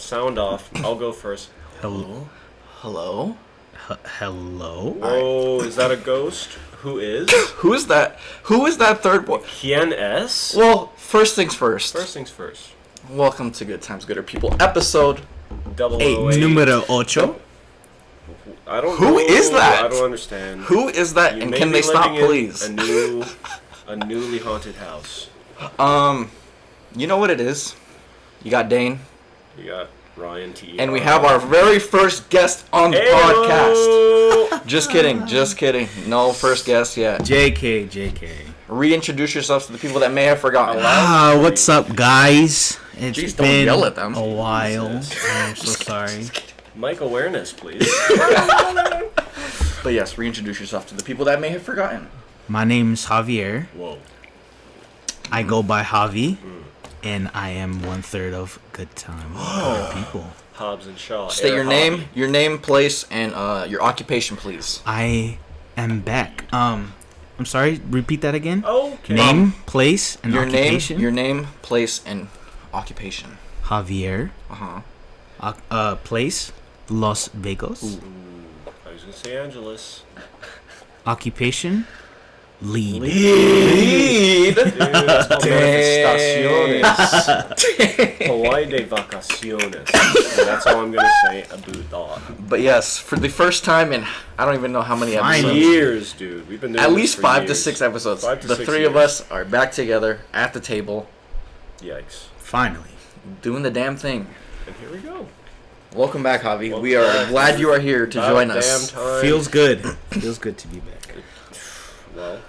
Sound off. I'll go first. Hello. Hello. Hello. Whoa, is that a ghost? Who is? Who is that? Who is that third boy? Hien S? Well, first things first. First things first. Welcome to Good Times, Gooder People, episode 008. Numero ocho. I don't Who know. is that? I don't understand. Who is that? You And may can be they stop, living in please? A newly haunted house. You know what it is? You got Dane, You got Ryan T. and we have our very first guest on the podcast. Just kidding. No first guest yet. JK. Reintroduce yourselves to the people that may have forgotten. What's up, guys? It's Jeez, don't been yell at them. a while. I'm so sorry. Mic awareness, please. But yes, reintroduce yourself to the people that may have forgotten. My name's Javier. Whoa. I go by Javi, and I am 1/3 of Good Time Gooder People. Hobbs and Shaw. State Air your name, place, and your occupation, please. I am back. I'm sorry. Repeat that again. Okay. Name, place, and Your occupation. name, place, and occupation. Javier. Uh-huh. Place, Las Vegas. Ooh, I was gonna say Angeles. Occupation, lead. Lead. Dude, that's called manifestaciones. Hawaii de vacaciones. So that's all I'm gonna say about that. But yes, for the first time in I don't even know how many episodes. Years, dude. We've been doing At this least for 5 to years. 6 episodes. 5 to The 6 three of years. us are back together at the table, Yikes. Finally. doing the damn thing. And here we go. Welcome back, Javi. Welcome we are back. glad you are here to About join damn us. time. Feels good. Feels good to be back. Well,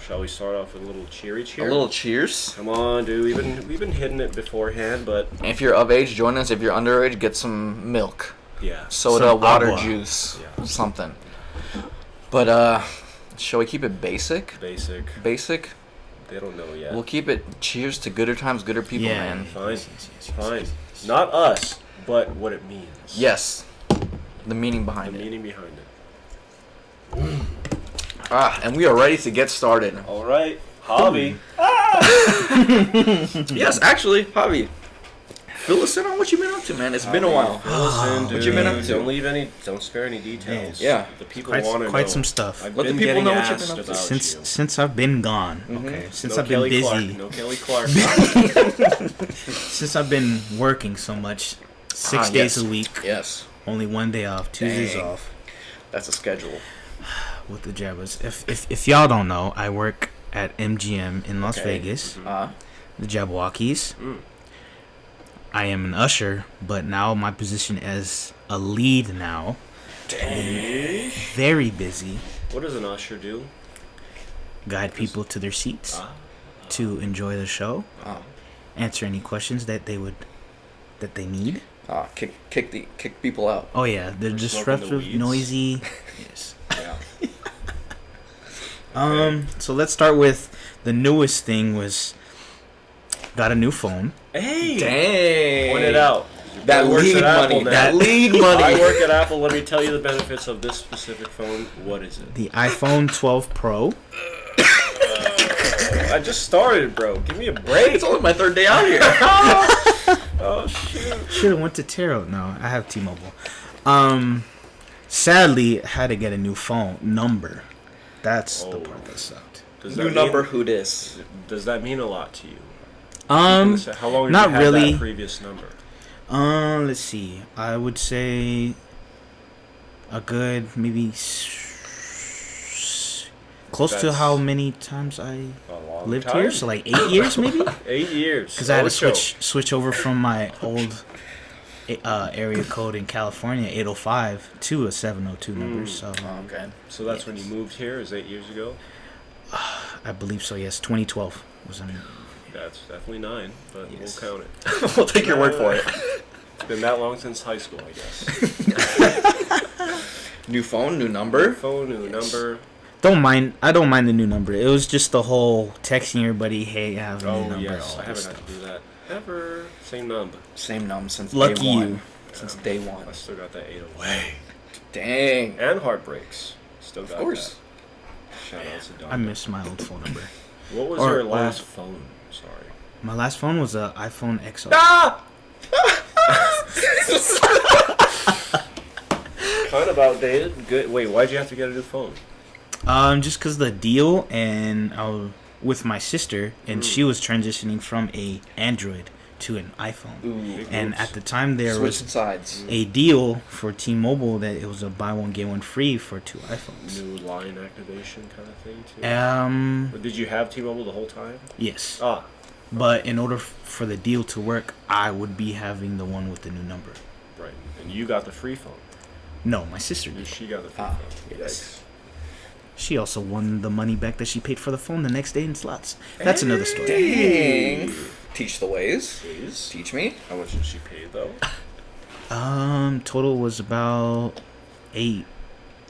shall we start off with a little cheery cheer? A little cheers. Come on, dude. We've been hitting it beforehand, but If you're of age, join us. If you're underage, get some milk, yeah. soda, Some water, agua. juice, Yeah. something. But shall we keep it basic? Basic. Basic. They don't know yet. We'll keep it. Cheers to gooder times, gooder people, Yeah. man. Fine. Fine. Not us, but what it means. Yes. The meaning The behind it. meaning behind it. And we are ready to get started. All right. Hobby. Yes, actually, Javi, fill us in on what you've been up to, man. It's been a while. Listen, dude. What you been up to? Don't spare any details. Yeah. The people want to know. Quite some stuff. I've Let the been people getting know what you've asked been up to. about you. Since I've been gone. Okay. Since No I've been Kelly busy. Clark. No Kelly Clark. Since I've been working so much. 6 days yes. a week. Yes, Only one day off. Tuesdays Dang. off. that's a schedule. With the Jabbas. If y'all don't know, I work at MGM in Las Okay. Vegas. Uh, The Jabberwockies. Mm. I am an usher, but now my position as a lead now. Dang. Very busy. What does an usher do? Guide people to their seats to enjoy the show. uh, Answer any questions that they need. kick people out. Oh yeah, they're For smoking the disruptive, weeds? noisy. Yes. Yeah. So let's start with the newest thing was got a new phone. Hey. Dang. Point it out. That Works lead at Apple money. now. That lead I money. work at Apple. Let me tell you the benefits of this specific phone. What is it? The iPhone 12 Pro. I just started, bro. Give me a break. It's only my third day out here. Oh shoot. Should have went to Taro. No, I have T-Mobile. Sadly, I had to get a new phone number. That's the part that sucked. Does New that number. mean- Who dis? Does that mean a lot to you? How How long have not you had really. that previous number? Let's see. I would say a good maybe close to That's how many times I A long lived time? here. So like 8 years maybe. 8 years. Because I had to Ocho. switch over from my old area code in California, 805, to a 702 number. So Oh, okay. So that's when you moved here. Is 8 years ago? I believe so. Yes, 2012 was when. That's definitely 9, but Yes. we'll count it. We'll take your word for it. It's been that long since high school, I guess. New phone, new New number. phone, new number. I don't mind the new number. It was just the whole texting everybody, hey, I have a new Oh number. yes, all I this haven't had stuff. to do that ever. Same number. Same num since Lucky day one. you. Since day one. I still got that 808. Dang. And heartbreaks. Still got Of course. that. Shout out to Don. I miss my old phone number. What was Or- your or- last phone? Sorry. My last phone was a iPhone XR. Ah! Kind of outdated. Good. Wait, why'd you have to get a new phone? Just because the deal, and I was with my sister, and she was transitioning from a Android to an iPhone. Ooh. And at the time there Switching was sides. a deal for T-Mobile that it was a buy one get one free for 2 iPhones. New line activation kind of thing too. But did you have T-Mobile the whole time? Yes. Ah, But in order for the deal to work, I would be having the one with the new number. right. And you got the free phone. No, my sister did. She got the free Ah, phone. yes. She also won the money back that she paid for the phone the next day in slots. That's another story. Dang. Teach the ways. Please. Teach me. How much did she pay though? Total was about $840.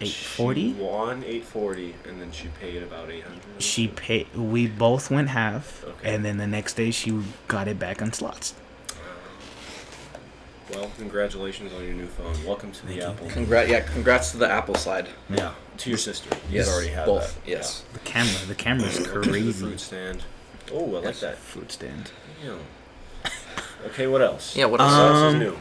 She won $840, and then she paid about $800. She paid. We both went half, Okay. and then the next day she got it back on slots. Well, congratulations on your new phone. Welcome to Thank the you. Apple. Congrats to the Apple side. Yeah, to your sister. You Yes, already have both. that. Yes. The camera's Yeah. Welcome to the crazy. fruit stand. Oh, I like Yes. that. Fruit stand. Yeah. Okay, what else? Yeah. What What else? else is new?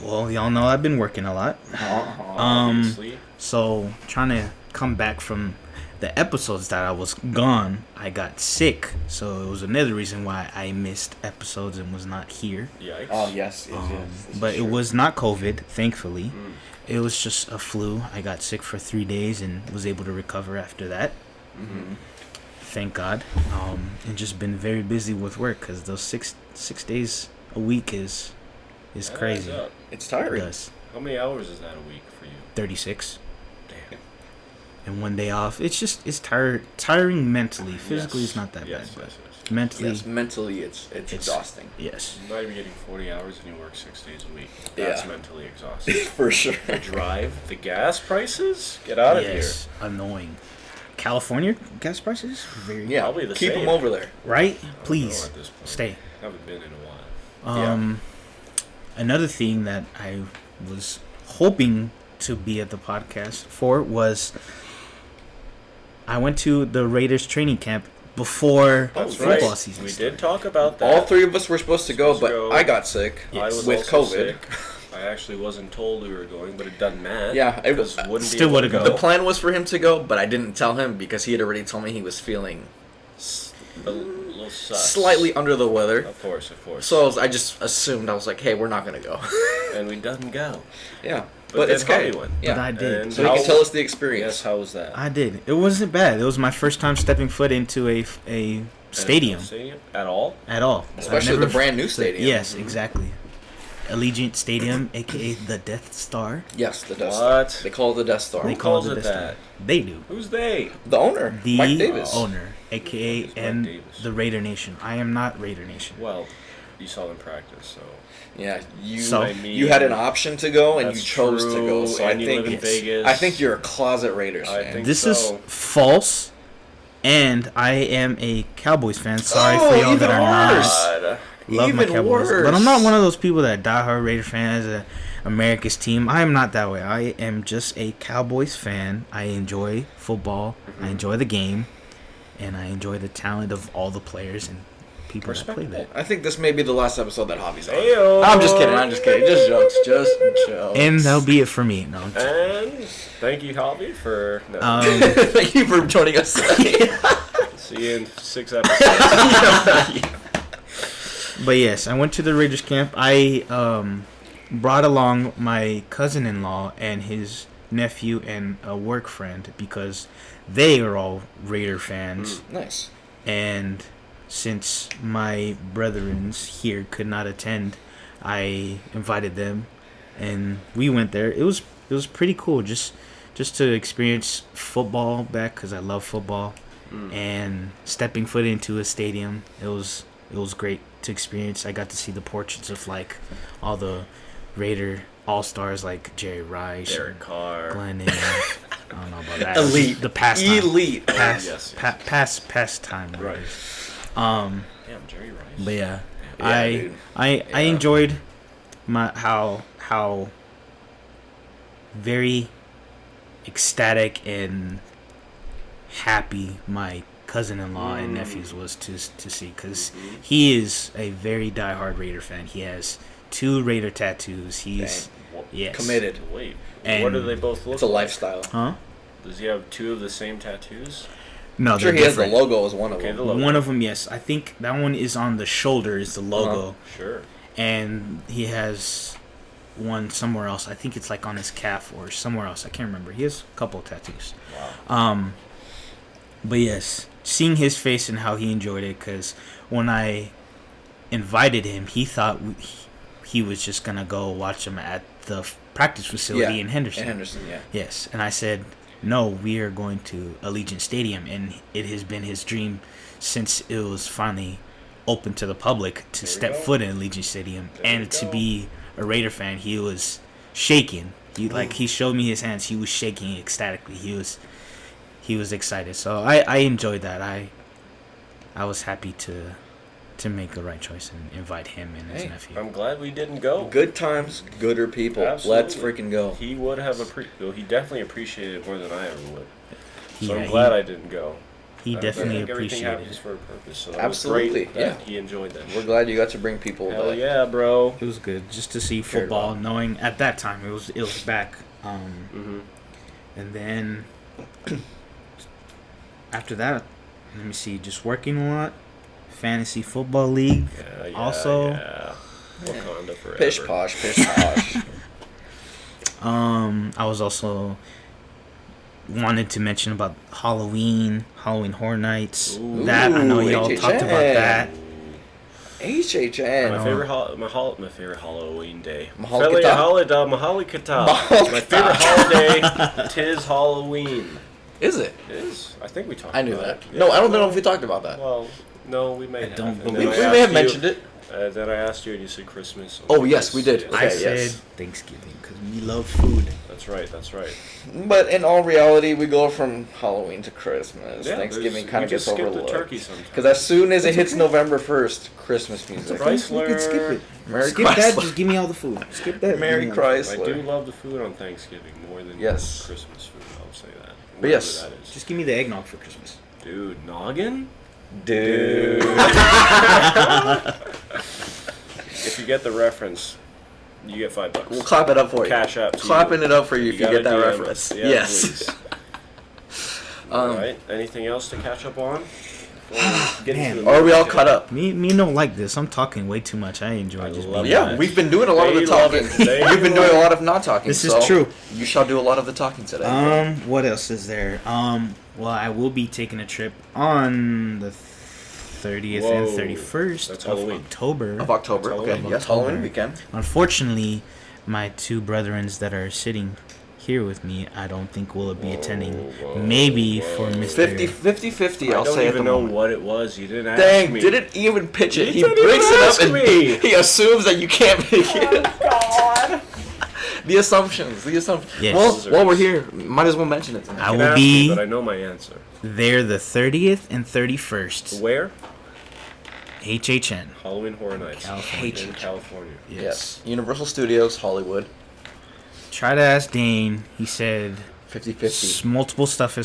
Well, y'all know I've been working a lot. Obviously. So trying to come back from the episodes that I was gone, I got sick. So it was another reason why I missed episodes and was not here. Yikes. Oh yes. But it was not COVID, thankfully. Mm. It was just a flu. I got sick for 3 days and was able to recover after that. Mm-hmm. Thank God. And just been very busy with work because those six days a week is That crazy. adds up. It's It tiring. does. How many hours is that a week for you? 36 Damn. and 1 day off. It's tiring mentally. Physically, Yes. it's not that Yes, bad. yes, yes. But mentally, Yes. Mentally, it's exhausting. yes. You're not even getting 40 hours and you work 6 days a week. That's Yeah. mentally exhausting. For sure. The drive, the gas prices? Get out of Yes. Annoying. California gas prices? Very Yeah. Probably the Keep same. them over there. Right? here. I don't know Please at this point. stay. Haven't been in a while. Another thing that I was hoping to be at the podcast for was I went to the Raiders training camp before That's football right. season We started. did talk about that. All three of us were supposed to go, Supposed to but go. I got sick I was with also COVID. sick. I actually wasn't told we were going, but it doesn't matter. Yeah, it because was- wouldn't be still able to would've go. The plan was for him to go, but I didn't tell him because he had already told me he was feeling A little sus. slightly under the weather. Of course, of course. So I just assumed, I was like, hey, we're not going to go. And we doesn't go. Yeah. But it's then okay. Holly went. Yeah. But I did. And So you how- can tell us the experience. Yes, how was that? I did. It wasn't bad. It was my first time stepping foot into a stadium Stadium? At all? at all. I've Especially never- the brand new stadium. Yes, exactly. Allegiant Stadium, aka the Death Star. Yes, the Death What? Star. They call it the Death Star. They Who call calls it the it Death that? Star. They do. Who's they? The owner, The Mike Davis. owner, aka Mike and Davis. the Raider Nation. I am not Raider Nation. Well, you saw them practice, so. Yeah, you So- I mean, you had an option to go and you that's chose to go. true, So and I you think live in Vegas. I think you're a closet Raiders I fan. think This so. is false, and I am a Cowboys fan. Sorry Oh, for y'all even that are worse. not. God. Love my Even Cowboys, worse. but I'm not one of those people that diehard Raider fans. America's team. I am not that way. I am just a Cowboys fan. I enjoy football. I enjoy the game, and I enjoy the talent of all the players and people that play that. I think this may be the last episode that Javi's on. Ayo. I'm just kidding. I'm just kidding. Just jokes. Just jokes. And that'll be it for me. No, I'm just- And thank you, Hobby, for. No. Thank you for joining us today. See you in 6 episodes. But yes, I went to the Raiders camp. I brought along my cousin-in-law and his nephew and a work friend because they are all Raider fans. Nice. And since my brethrens here could not attend, I invited them, and we went there. It was pretty cool, just to experience football back because I love football, and stepping foot into a stadium. It was great to experience. I got to see the portraits of like all the Raider all-stars like Jerry Rice, Derek Carr. Glennon. I don't know about that. Elite. The pastime. Elite. Past, Yes. pastime. Right. Um, Damn, Jerry Rice. but yeah, Yeah, dude. I Yeah. enjoyed how very ecstatic and happy my cousin-in-law and nephews was to see because he is a very diehard Raider fan. He has 2 Raider tattoos. He's yes. Committed. Wait, And what do they both look It's a like? lifestyle. Huh? Does he have 2 of the same tattoos? No, I'm sure they're he different. has the logo as one of Okay, them. the logo. One of them, yes. I think that one is on the shoulder. Is the logo, Sure. and he has one somewhere else. I think it's like on his calf or somewhere else. I can't remember. He has a couple of tattoos. Wow. But yes, seeing his face and how he enjoyed it, because when I invited him, he thought he was just gonna go watch him at the practice facility in Henderson. Yeah. Yes, and I said, no, we are going to Allegiant Stadium, and it has been his dream since it was finally open to the public to step foot in Allegiant Stadium and to be a Raider fan. He was shaking. He showed me his hands. He was shaking ecstatically. He was excited. So I enjoyed that. I was happy to make the right choice and invite him and his nephew. I'm glad we didn't go. Good times, gooder people. Absolutely. Let's freaking go. He would have he definitely appreciated it more than I ever would. So Yeah, I'm glad I didn't go. He definitely I think everything appreciated happens it. for a purpose. So that Absolutely, was great that he enjoyed that. We're glad you got to bring people. Hell that yeah, bro. It was good just to see Cared football, about. knowing at that time it was back. Mm-hmm. And then after that, let me see, just working a lot. Fantasy Football League. Yeah, Also, Wakanda forever. Pish posh, pish posh. I was also wanted to mention about Halloween Horror Nights. Ooh. That I know y'all HHN. talked about that. HHN. My favorite Halloween day. Mahalikata. Mahalikata. My favorite holiday. Tis Halloween. Is it? It is. I think we talked. I knew about that. it. No, Yeah, I don't know well, if we talked about that. Well, no, we may I have. don't And believe then We I may have asked mentioned you, it. Then I asked you, and you said Christmas. Oh, yes, we did. Yes. Okay, I said yes. Thanksgiving because we love food. That's right. That's right. But in all reality, we go from Halloween to Christmas. Yeah, Thanksgiving we kind of just gets skip overlooked. the turkey sometimes. Because as soon as it hits November 1st, Christmas music. Chrysler. You can skip it. Merry Skip that. Chrysler. Just give me all the food. Skip that. Merry Yeah. I Chrysler. do love the food on Thanksgiving more than Yes. Christmas food. I'll say that. But yes. Whatever that is. Just give me the eggnog for Christmas. Dude, noggin? Dude. If you get the reference, you get $5. We'll clap it up for you. Cash App to Clapping you. it up for you if you gotta get that DM reference. us. Yeah, Yes. please. Alright, anything else to catch up on? Man. Are we all caught up? Me don't like this. I'm talking way too much. I enjoy I just love being it. Yeah, we've been doing a lot of They the love talking. it. They You've been love doing a it. lot of not talking. This is so true. You shall do a lot of the talking today. What else is there? Well, I will be taking a trip on the 30th and Whoa. 31st That's of Halloween. October. Of October. That's Okay. Halloween. Yes, Halloween weekend. Unfortunately, my 2 brethrens that are sitting here with me, I don't think will be attending. whoa, Maybe whoa. for Mr. 50-50, I I'll don't say at the even know moment. what it was. You didn't ask Dang, me. didn't even pitch it. You He didn't brings even it up ask and me. he assumes that you can't make it. Oh, God. The assumptions. Yes. Well, while we're here, might as well mention it. I You can will ask me, be but I know my answer. there the 30th and 31st. Where? HHN. Halloween Horror Nights. California. In California. Yes. Universal Studios, Hollywood. Try to ask Dane. He said 50-50. multiple stuff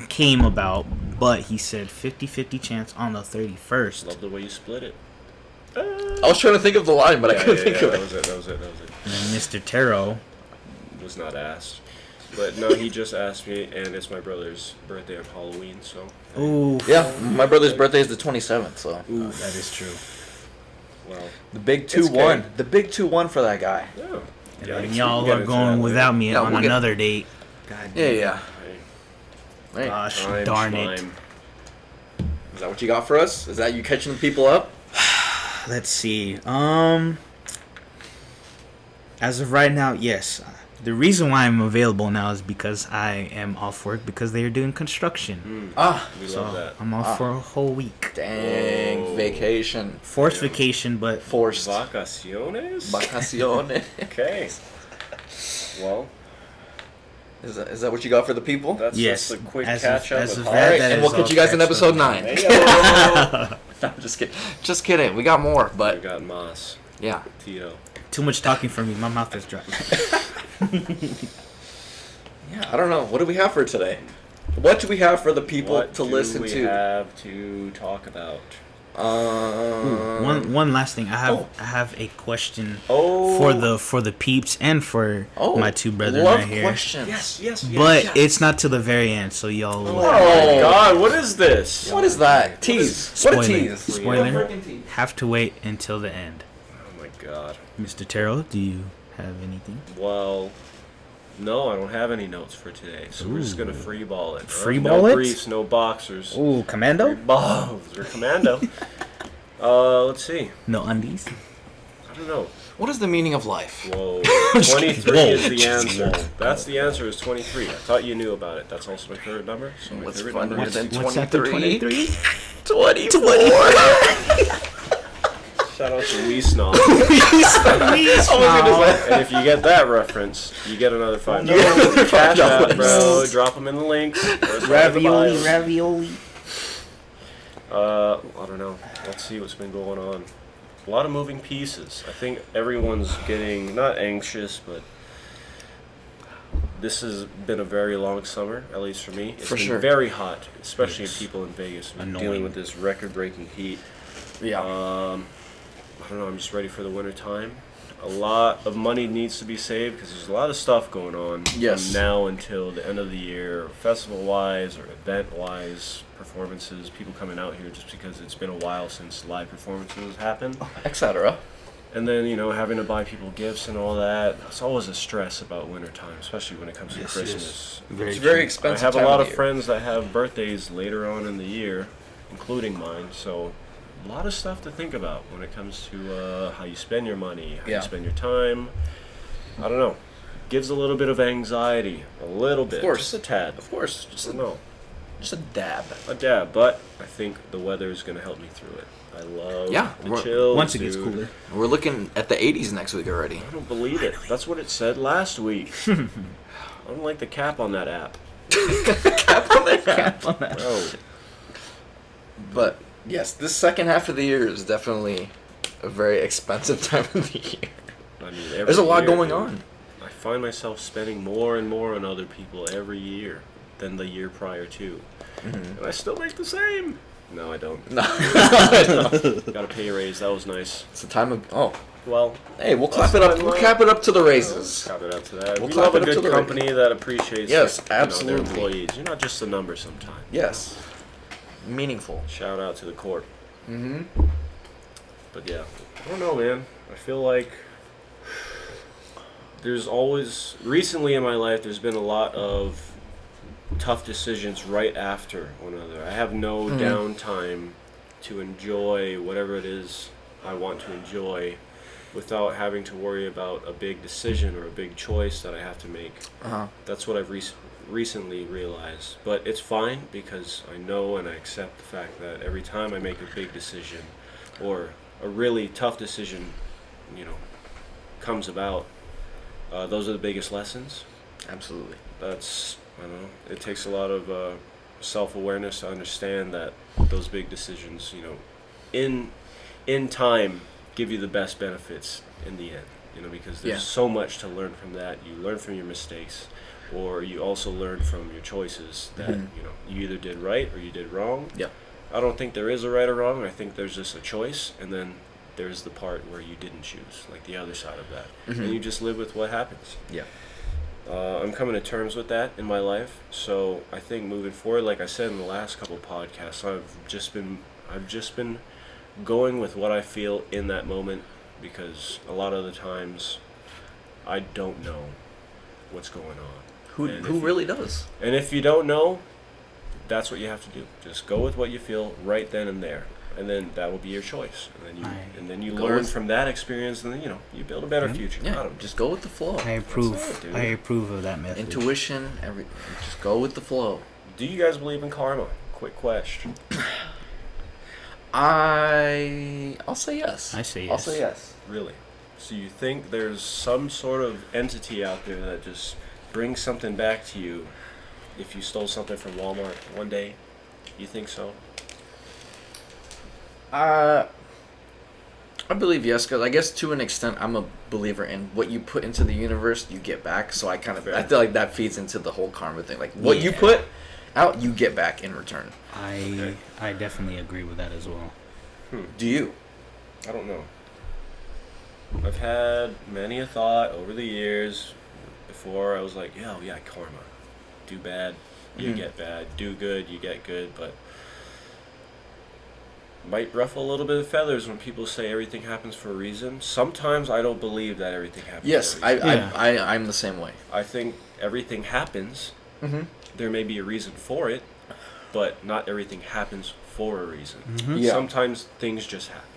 came about, but he said 50-50 chance on the 31st. Love the way you split it. I was trying to think of the line, but I couldn't think of that it. was it. And Mr. Taro. Was not asked. But no, he just asked me, and it's my brother's birthday on Halloween, so. Ooh. Yeah, my brother's birthday is the 27th, so. That is true. Well, The big It's 2-1. okay. The big 2-1 for that guy. yeah. And Yeah, then we y'all can get are into going that without me Yeah, on we'll get- another date. God Yeah, damn. yeah. Hey, Hey, Gosh time, darn it. time. is that what you got for us? Is that you catching the people up? Let's see. As of right now, yes. The reason why I'm available now is because I am off work because they are doing construction. Ah, We So love that. I'm off for a whole week. dang. Whoa. Vacation. Forced vacation, but Forced. Vacaciones? Vacaciones. Okay. Well, Is that what you got for the people? that's yes. just a quick as catch of, up. as of All that, right, that and is we'll catch all you guys in catched episode up. 9. Hey-o. No, I'm just kidding. Just kidding. We got more, We but got Moss, yeah. Tito. Too much talking for me. My mouth is dry. Yeah, I don't know. What do we have for today? What do we have for the people What to do listen we to? have to talk about? One last thing. I have a question Oh. for the peeps and for my two brethren love right here. questions. Yes. But it's not till the very end, so y'all. Oh my God! What is this? What is that? Tease. What a tease. Spoiler. Have to wait until the end. Oh my God. Mr. Terrell, do you have anything? Well, no, I don't have any notes for today, so we're just gonna freeball it. Freeball no it? briefs, no boxers. Ooh, commando? Balls. We're commando. Let's see. No undies. I don't know. What is the meaning of life? Whoa. 23 is the answer. That's the answer. Is 23. I thought you knew about it. That's also my favorite number. So my What's favorite funnier number than is What's after 23? 23? 24. Shout out to Wee Snob. And if you get that reference, you get another $5. Cash out, bro. Drop them in the links. Ravioli. I don't know. Let's see what's been going on. A lot of moving pieces. I think everyone's getting not anxious, but this has been a very long summer, at least for me. It's been very hot, especially people in Vegas. We're dealing with this record-breaking heat. Yeah. I don't know. I'm just ready for the winter time. A lot of money needs to be saved because there's a lot of stuff going on from now until the end of the year, festival-wise or event-wise, performances, people coming out here just because it's been a while since live performances happened, etc. And then, having to buy people gifts and all that. It's always a stress about wintertime, especially when it comes to Christmas. It's very expensive. I have a lot of friends that have birthdays later on in the year, including mine, so a lot of stuff to think about when it comes to how you spend your money, how you spend your time. I don't know. Gives a little bit of anxiety. A little bit. Of course. Just a tad. Of course. Just a dab. A dab. But I think the weather is going to help me through it. I love the chill. Once it gets cooler. We're looking at the 80s next week already. I don't believe it. That's what it said last week. I don't like the cap on that app. Cap on that. Bro. But yes, this second half of the year is definitely a very expensive time of the year. I mean, there's a lot going on. I find myself spending more and more on other people every year than the year prior to. And I still make the same. No, I don't. No. Got to pay a raise. That was nice. It's the time of... Well, hey, we'll clap it up. We'll clap it up to the raises. Clap it up to that. We'll we clap love it a up to good the company that appreciates absolutely. their employees. You're not just a number sometimes. Yes. Meaningful. Shout out to the corp. But yeah, I don't know, man. I feel like there's always... Recently in my life, there's been a lot of tough decisions right after one another. I have no downtime to enjoy whatever it is I want to enjoy without having to worry about a big decision or a big choice that I have to make. That's what I've recently realized. But it's fine because I know and I accept the fact that every time I make a big decision or a really tough decision, comes about, those are the biggest lessons. Absolutely. That's... I don't know. It takes a lot of self-awareness to understand that those big decisions, in time, give you the best benefits in the end. Because there's so much to learn from that. You learn from your mistakes, or you also learn from your choices that you either did right or you did wrong. Yeah. I don't think there is a right or wrong. I think there's just a choice, and then there's the part where you didn't choose, like the other side of that, and you just live with what happens. Yeah. I'm coming to terms with that in my life, so I think moving forward, like I said in the last couple podcasts, I've just been going with what I feel in that moment, because a lot of the times I don't know what's going on. Who really does? And if you don't know, that's what you have to do. Just go with what you feel right then and there. And then that will be your choice. And then you learn from that experience, and then you build a better future. Yeah, just go with the flow. I approve. I approve of that method. Intuition, just go with the flow. Do you guys believe in karma? Quick question. I'll say yes. I say yes. I'll say yes. Really? So you think there's some sort of entity out there that just brings something back to you if you stole something from Walmart one day? You think so? I believe yes, because I guess to an extent I'm a believer in what you put into the universe, you get back. So I feel like that feeds into the whole karma thing. Like what you put out, you get back in return. I definitely agree with that as well. Do you? I don't know. I've had many a thought over the years. Before I was like, yeah, karma. Do bad, you get bad. Do good, you get good. But might ruffle a little bit of feathers when people say everything happens for a reason. Sometimes I don't believe that everything happens Yes, for a reason. I'm the same way. I think everything happens. Mm-hmm. There may be a reason for it, but not everything happens for a reason. Yeah. Sometimes things just happen.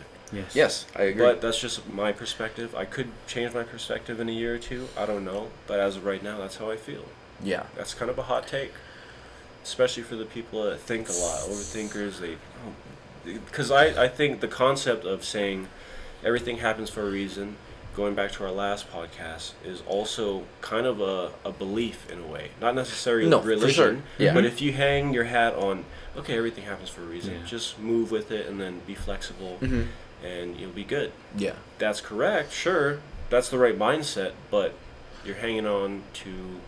Yes, I agree. But that's just my perspective. I could change my perspective in a year or two. I don't know. But as of right now, that's how I feel. Yeah. That's kind of a hot take. Especially for the people that think a lot. Overthinkers, because I think the concept of saying everything happens for a reason, going back to our last podcast, is also kind of a belief in a way. Not necessarily religion, for sure. Yeah. but if you hang your hat on, okay, everything happens for a reason, just move with it and then be flexible, and you'll be good. Yeah. That's correct, sure. That's the right mindset, but you're hanging on to,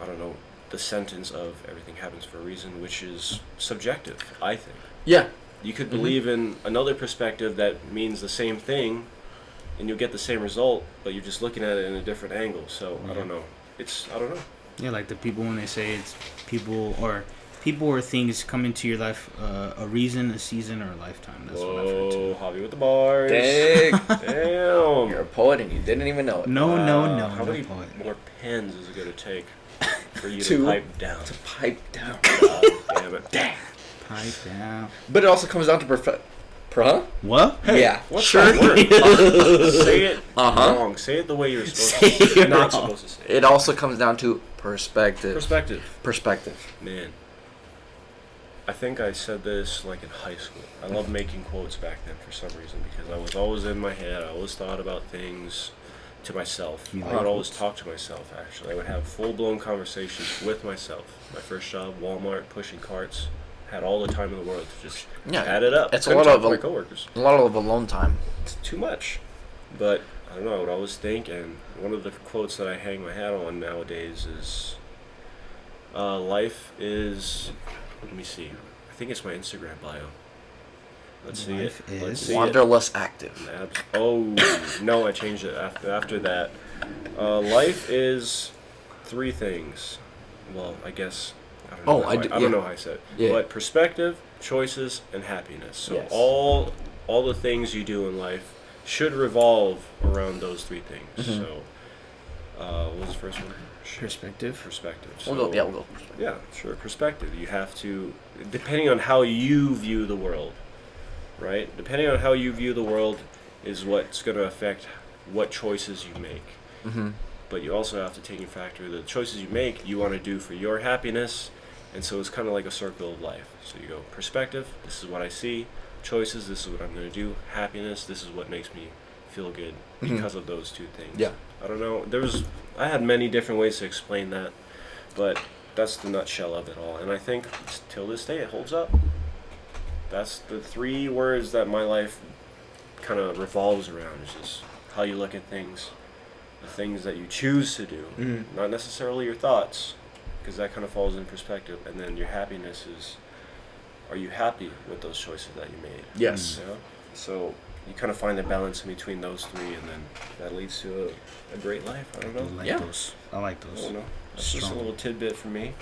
I don't know, the sentence of everything happens for a reason, which is subjective, I think. Yeah. You could believe in another perspective that means the same thing, and you'll get the same result, but you're just looking at it in a different angle. So I don't know. I don't know. Yeah, like the people when they say it's people or things come into your life, a reason, a season, or a lifetime. That's what I've heard too. Javi with the bars. Dang. Damn. You're a poet and you didn't even know it. No. How many more pens is it going to take for you to pipe down? To pipe down. God damn it. Dang. Pipe down. But it also comes down to What? Hey, yeah. what's that word? Say it Uh-huh. wrong. Say it the way you're supposed to. Not supposed to say it. It also comes down to perspective. Perspective. Man. I think I said this like in high school. I loved making quotes back then for some reason because I was always in my head. I always thought about things to myself. I would always talk to myself, actually. I would have full-blown conversations with myself. My first job, Walmart, pushing carts. Had all the time in the world to just add it up. It's Couldn't a lot talk of to my coworkers. A lot of alone time. It's too much. But I don't know, I would always think, and one of the quotes that I hang my hat on nowadays is life is, let me see, I think it's my Instagram bio. Let's see it. Let's see Wanderlust active. Oh, no, I changed it after that. Life is 3 things. Well, I guess, I don't know how I said it. Yeah. But perspective, choices, and happiness. So Yes. all the things you do in life should revolve around those 3 things. So, what was the first one? Perspective. So, We'll go. yeah, sure. Perspective. You have to, depending on how you view the world, right? Depending on how you view the world is what's going to affect what choices you make. Mm-hmm. But you also have to take in factor the choices you make, you want to do for your happiness. And so it's kind of like a circle of life. So you go, perspective, this is what I see. Choices, this is what I'm going to do. Happiness, this is what makes me feel good because of those 2 things. Yeah. I don't know. I had many different ways to explain that, but that's the nutshell of it all. And I think till this day it holds up. That's the 3 words that my life kind of revolves around. Is just how you look at things, the things that you choose to do, not necessarily your thoughts, because that kind of falls in perspective. And then your happiness is, are you happy with those choices that you made? Yes. Yeah? So you kind of find the balance in between those 3, and then that leads to a great life. I don't know. I like Yeah. those. I like I those. don't know. That's just a little tidbit for me.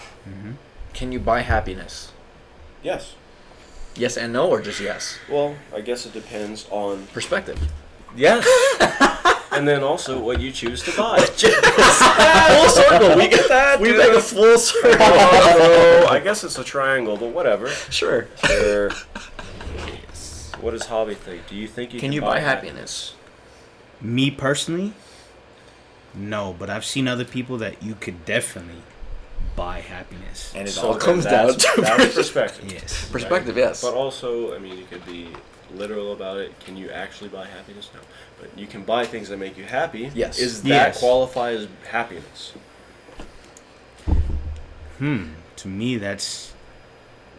Can you buy happiness? Yes. Yes and no, or just yes? Well, I guess it depends on Perspective. yes, and then also what you choose to buy. Full circle. We get that. We make a full circle. I guess it's a triangle, but whatever. Sure. Sure. What does Javi think? Do you think you Can you buy happiness? Me personally, no, but I've seen other people that you could definitely buy happiness. And it So all comes down that's to perspective. Yes. perspective. Right? Yes. But also, I mean, you could be literal about it. Can you actually buy happiness? No. But you can buy things that make you happy. Yes. Is that Yes. qualify as happiness? To me, that's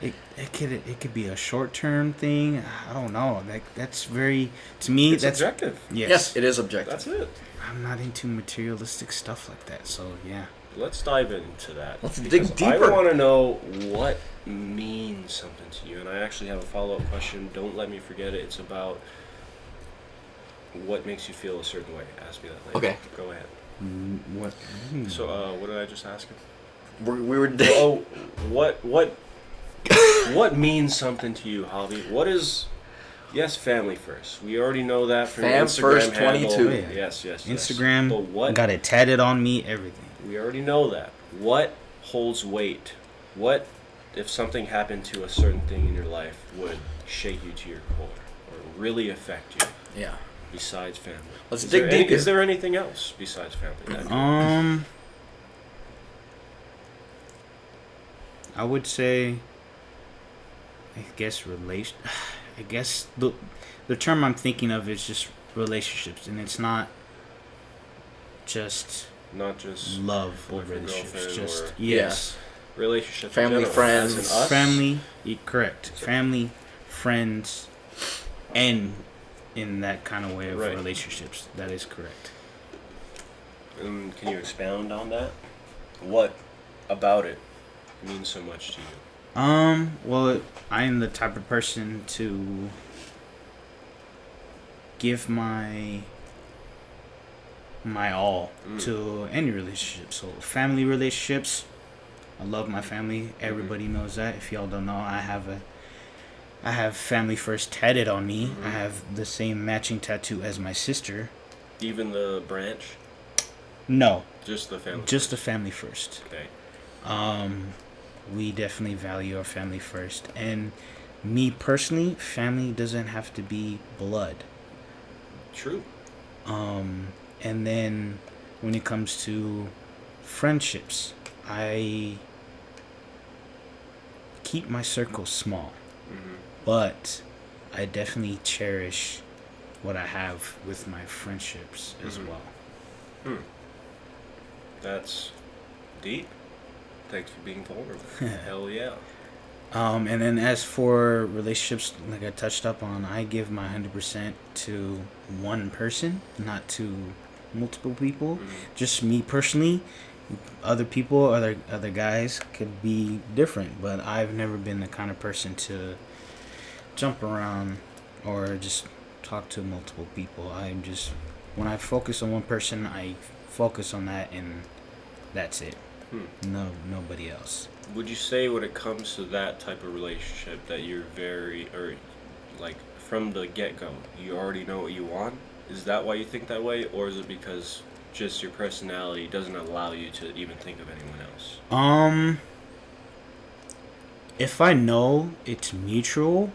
it. It could be a short term thing. I don't know. That's very, to me. It's that's subjective. Yes. Yes, it is objective. That's it. I'm not into materialistic stuff like that. So yeah. let's dive into that. Let's dig because deeper. I want to know what means something to you, and I actually have a follow-up question. Don't let me forget it. It's about what makes you feel a certain way. Ask me that later. Okay. Go ahead. What? So, what did I just ask him? We were. Oh, what means something to you, Javi? What is? Yes, family first. We already know that from Fam Instagram first handle. 22. Yeah. Yes. Instagram. But what? Got it tatted on me. Everything. We already know that. What holds weight? What if something happened to a certain thing in your life would shake you to your core or really affect you? Yeah. Besides family. Let's Is dig there deeper. Is there anything else besides family? I would say, I guess I guess the term I'm thinking of is just relationships, and it's not just Not just love or boyfriend, relationships. girlfriend, Just or yes, relationships. Family, in general, friends. as in us. family. Correct. Family, friends, and in that kind of way of Right. relationships. That is correct. Can you expound on that? What about it means so much to you? Well, I am the type of person to give my all to any relationship. So family relationships, I love my family. Everybody knows that. If y'all don't know, I have family first tatted on me. I have the same matching tattoo as my sister. Even the branch? No, Just the family? just the family first. Okay. We definitely value our family first. And me personally, family doesn't have to be blood. True. And then when it comes to friendships, I keep my circle small. But I definitely cherish what I have with my friendships as well. That's deep. Thanks for being vulnerable. Hell yeah. And then as for relationships, like I touched up on, I give my 100% to one person, not to multiple people. Just me personally. Other people, other guys could be different, but I've never been the kind of person to jump around or just talk to multiple people. I'm just, when I focus on one person, I focus on that, and that's it. No, nobody else. Would you say when it comes to that type of relationship that you're very, or like from the get-go, you already know what you want? Is that why you think that way? Or is it because just your personality doesn't allow you to even think of anyone else? If I know it's mutual,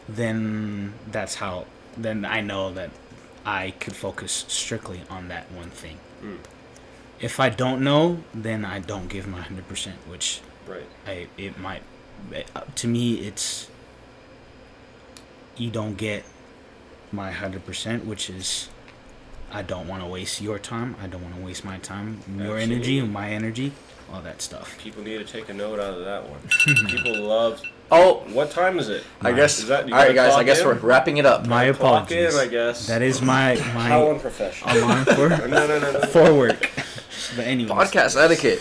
then then I know that I could focus strictly on that one thing. If I don't know, then I don't give my 100%, which right. To me, it's, you don't get my 100%, which is, I don't want to waste your time. I don't want to waste my time, your energy, my energy, all that stuff. People need to take a note out of that one. People love. Oh, what time is it? I guess. Is that, all right, guys. I guess in? we're wrapping it up. My Clock apologies. in, I guess. That is my How unprofessional. alarm for No. for work. But anyways, Podcast etiquette.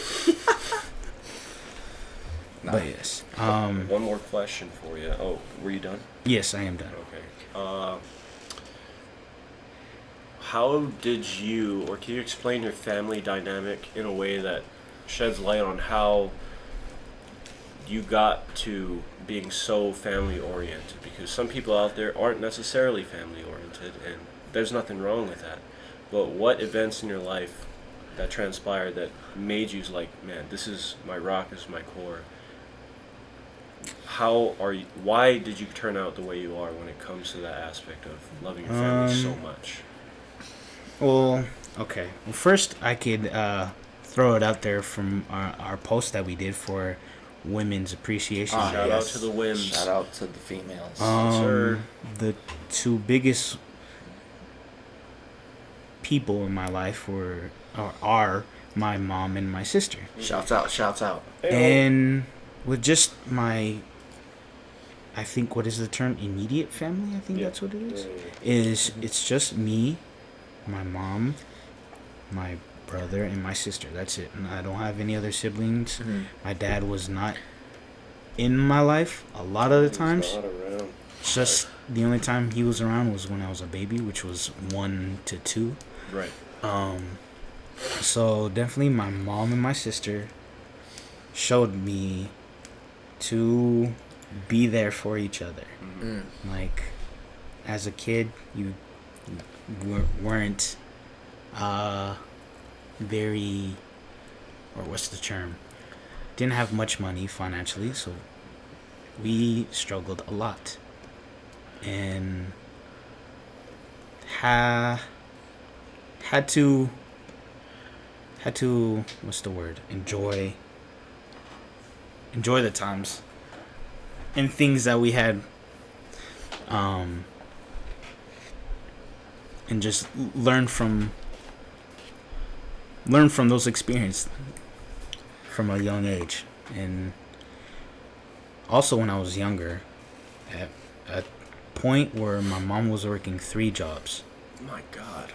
But yes. One more question for you. Oh, were you done? Yes, I am done. Okay. How did you, or can you explain your family dynamic in a way that sheds light on how you got to being so family oriented? Because some people out there aren't necessarily family oriented, and there's nothing wrong with that. But what events in your life that transpired that made you like, man, this is my rock, this is my core? Why did you turn out the way you are when it comes to that aspect of loving your family so much? Well, okay. Well, first I could throw it out there from our post that we did for Women's Appreciation Day. Shout out to the women. Shout out to the females. The two biggest people in my life are my mom and my sister. Shouts out. And with just my, I think, what is the term? Immediate family, I think that's what it is. It's just me, my mom, my brother and my sister. That's it. And I don't have any other siblings. Mhm. My dad was not in my life a lot of the times. He's not around. Just the only time he was around was when I was a baby, which was 1 to 2. Right. So definitely my mom and my sister showed me to be there for each other. Mm. Like, as a kid, you weren't very, or what's the term? Didn't have much money financially, so we struggled a lot. And had to what's the word, enjoy the times and things that we had, and just learn from those experiences from a young age. And also when I was younger, at a point where my mom was working 3 jobs. My God.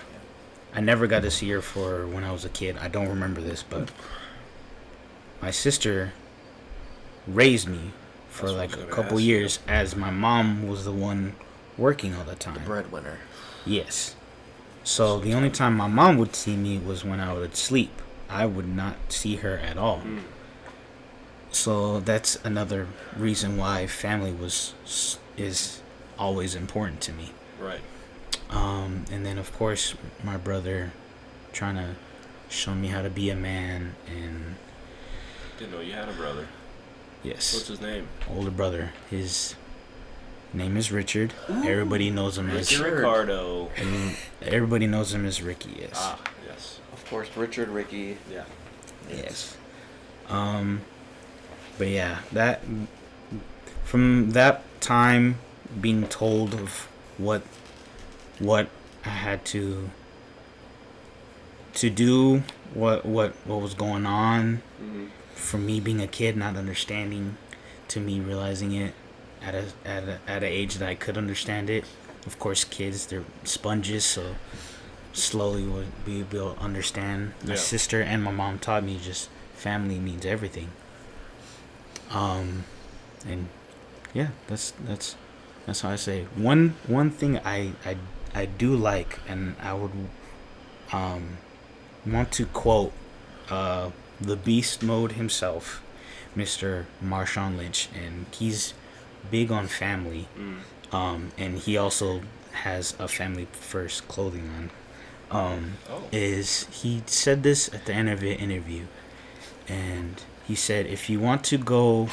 I never got to see her for when I was a kid. I don't remember this, but my sister raised me for That's what I like was a gonna couple ask years, as my mom was the one working all the time. The breadwinner. Yes. So the only time my mom would see me was when I would sleep. I would not see her at all. Mm. So that's another reason why family is always important to me. Right. And then of course my brother trying to show me how to be a man. And Didn't know you had a brother. yes, What's his name? older brother. His name is Richard. Everybody knows him as Richard. Ricardo. everybody knows him as Ricky. Yes. Ah, yes. Of course, Richard, Ricky. Yeah. Yes. But yeah, that from that time, being told of what I had to do, what was going on, Mm-hmm. from me being a kid not understanding to me realizing it at an age that I could understand it. Of course, kids, they're sponges, so slowly would be able to understand. My Yeah. sister and my mom taught me just family means everything. And yeah, that's how I say. One thing I do like, and I would want to quote the beast mode himself, Mr. Marshawn Lynch, and he's big on family. And he also has a family first clothing on. Is he said this at the end of an interview, and he said, if you want to go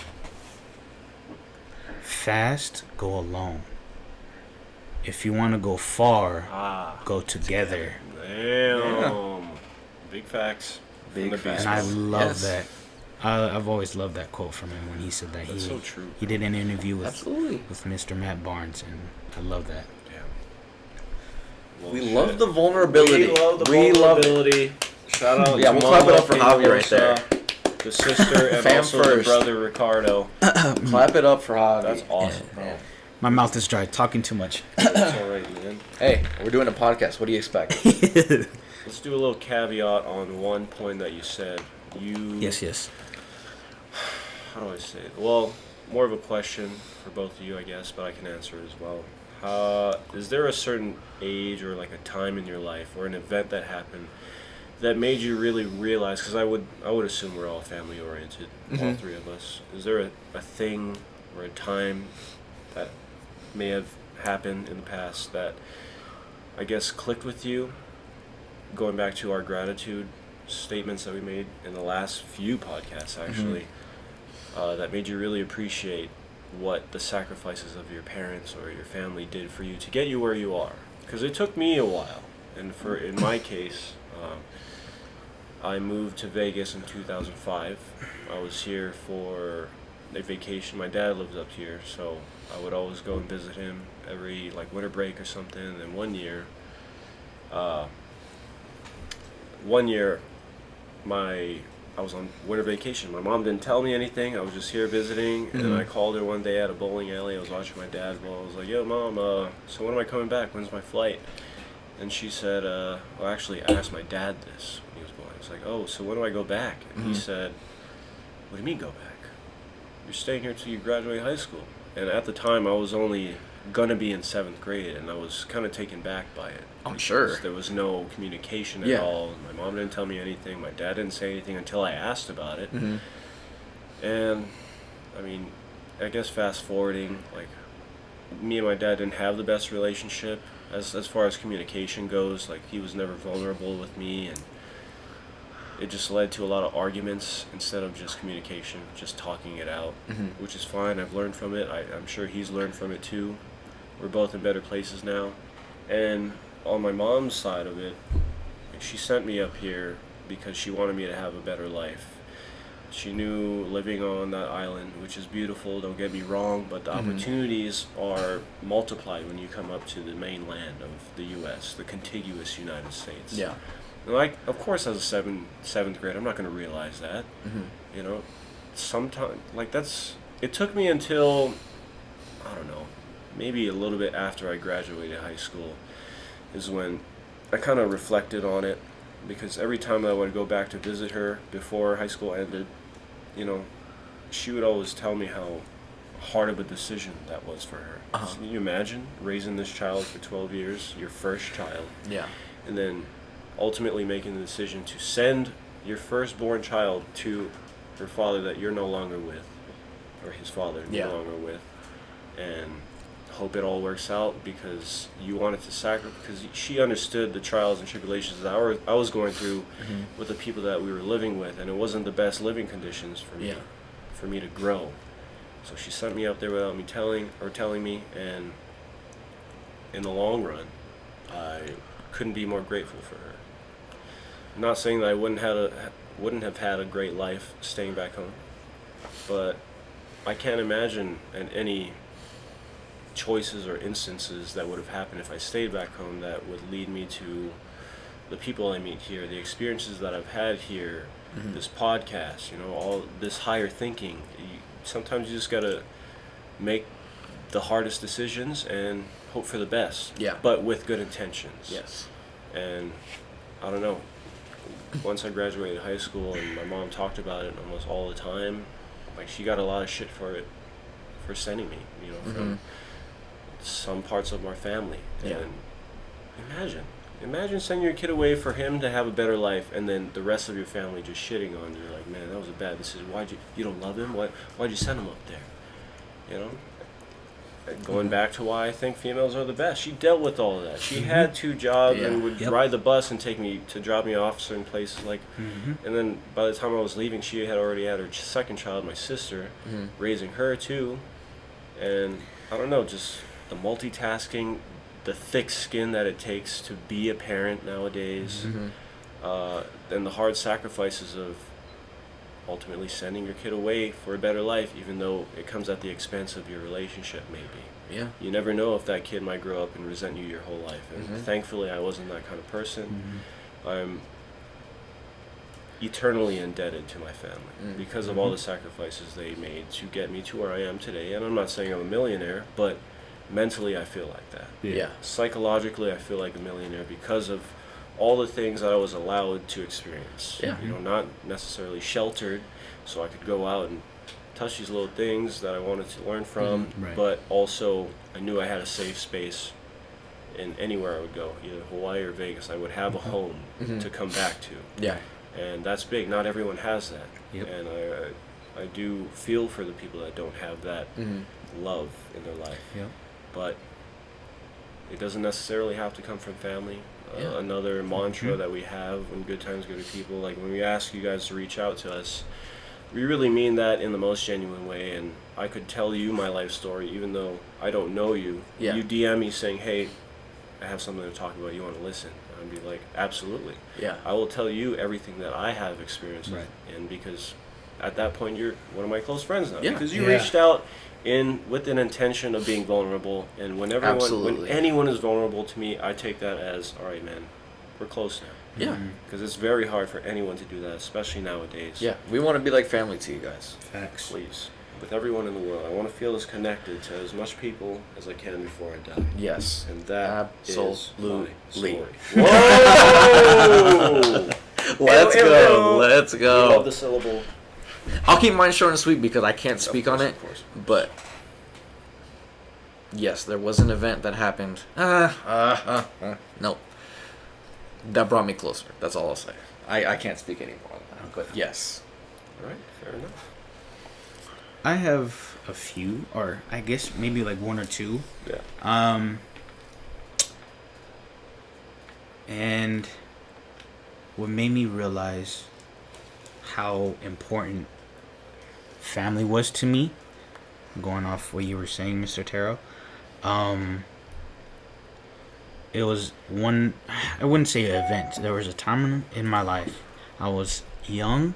fast, go alone. If you want to go far, go together. Damn. Big facts. From Big the facts. Beast And I Mode. love Yes. that. I've always loved that quote from him when he said that. That's so true. He did an interview with Absolutely. Mr. Matt Barnes, and I love that. Damn. Well, We shit. love the vulnerability. We love the We love it. vulnerability. Shout out Yeah, to we'll clap it Mama up for Javi right there. Penaloza, the sister, and Fam also first. the brother Ricardo. Clap it up for Javi. That's awesome, Yeah. bro. My mouth is dry, talking too much. That's alright, man. Hey, we're doing a podcast. What do you expect? Let's do a little caveat on one point that you said. Yes. How do I say it? Well, more of a question for both of you, I guess, but I can answer it as well. Is there a certain age or like a time in your life or an event that happened that made you really realize? Because I would assume we're all family oriented, all three of us. Is there a thing or a time that may have happened in the past that I guess clicked with you? Going back to our gratitude statements that we made in the last few podcasts, actually, that made you really appreciate what the sacrifices of your parents or your family did for you to get you where you are. Because it took me a while, and in my case, I moved to Vegas in 2005. I was here for a vacation. My dad lives up here, so I would always go and visit him every like winter break or something. And then one year, I was on winter vacation. My mom didn't tell me anything. I was just here visiting, and then I called her one day at a bowling alley. I was watching my dad bowl. I was like, "Yo, Mom, so when am I coming back? When's my flight?" And she said, well, actually, I asked my dad this when he was going. was like, oh, so when do I go back? And he said, what do you mean go back? You're staying here till you graduate high school. And at the time, I was only gonna be in 7th grade, and I was kind of taken back by it. I'm sure. There was no communication at all. My mom didn't tell me anything. My dad didn't say anything until I asked about it. And, I mean, I guess fast forwarding, like, me and my dad didn't have the best relationship as far as communication goes. Like, he was never vulnerable with me, and it just led to a lot of arguments instead of just communication, just talking it out, which is fine. I've learned from it. I'm sure he's learned from it too. We're both in better places now. And on my mom's side of it, she sent me up here because she wanted me to have a better life. She knew living on that island, which is beautiful, don't get me wrong, but the opportunities are multiplied when you come up to the mainland of the U.S., the contiguous United States. Yeah. And like, of course, as a seventh grade, I'm not going to realize that. You know, sometimes, like, it took me until, I don't know, maybe a little bit after I graduated high school is when I kind of reflected on it, because every time I would go back to visit her before high school ended, you know, she would always tell me how hard of a decision that was for her. So can you imagine raising this child for 12 years, your first child, and then ultimately making the decision to send your firstborn child to her father that you're no longer with, or his father no longer with, and hope it all works out because you wanted to sacrifice, because she understood the trials and tribulations that I was going through with the people that we were living with, and it wasn't the best living conditions for me to grow. So she sent me up there without me telling me, and in the long run, I couldn't be more grateful for her. I'm not saying that I wouldn't have had a great life staying back home, but I can't imagine any choices or instances that would have happened if I stayed back home that would lead me to the people I meet here, the experiences that I've had here, this podcast, you know, all this higher thinking. Sometimes you just gotta make the hardest decisions and hope for the best, but with good intentions. And I don't know, once I graduated high school and my mom talked about it almost all the time, like, she got a lot of shit for sending me, you know, from some parts of our family. And imagine sending your kid away for him to have a better life, and then the rest of your family just shitting on you, like, man, that was a bad decision. You don't love him? Why'd you send him up there? You know? Going back to why I think females are the best. She dealt with all of that. She had 2 jobs and would ride the bus and drop me off certain places, like, and then by the time I was leaving, she had already had her second child, my sister, raising her too. And I don't know, just the multitasking, the thick skin that it takes to be a parent nowadays, and the hard sacrifices of ultimately sending your kid away for a better life, even though it comes at the expense of your relationship, maybe. You never know if that kid might grow up and resent you your whole life. And thankfully, I wasn't that kind of person. I'm eternally indebted to my family because of all the sacrifices they made to get me to where I am today. And I'm not saying I'm a millionaire, but mentally I feel like that. Psychologically, I feel like a millionaire because of all the things that I was allowed to experience. You know, not necessarily sheltered, so I could go out and touch these little things that I wanted to learn from, but also I knew I had a safe space in anywhere I would go, either Hawaii or Vegas. I would have a home to come back to. And that's big. Not everyone has that. And I do feel for the people that don't have that love in their life. But it doesn't necessarily have to come from family. Another mantra that we have when good times go to people, like when we ask you guys to reach out to us, we really mean that in the most genuine way. And I could tell you my life story even though I don't know you. You DM me saying, hey, I have something to talk about, you want to listen? I'd be like, absolutely. I will tell you everything that I have experienced, and because at that point you're one of my close friends now, because you reached out with an intention of being vulnerable, and when anyone is vulnerable to me, I take that as, all right, man, we're close now. Because it's very hard for anyone to do that, especially nowadays. We want to be like family to you guys. Facts. Please. With everyone in the world, I want to feel as connected to as much people as I can before I die. Yes. And that absolutely. is my story. Whoa! Let's go. Let's We love go. the syllable. I'll keep mine short and sweet because I can't speak on it. Of course. But yes, there was an event that happened. Nope. That brought me closer. That's all I'll say. I can't speak anymore on that. But yes. All right, fair enough. I have a few, or I guess maybe like one or two. Yeah. And what made me realize how important family was to me, going off what you were saying, Mr. Taro, it was one, I wouldn't say an event. There was a time in my life, I was young.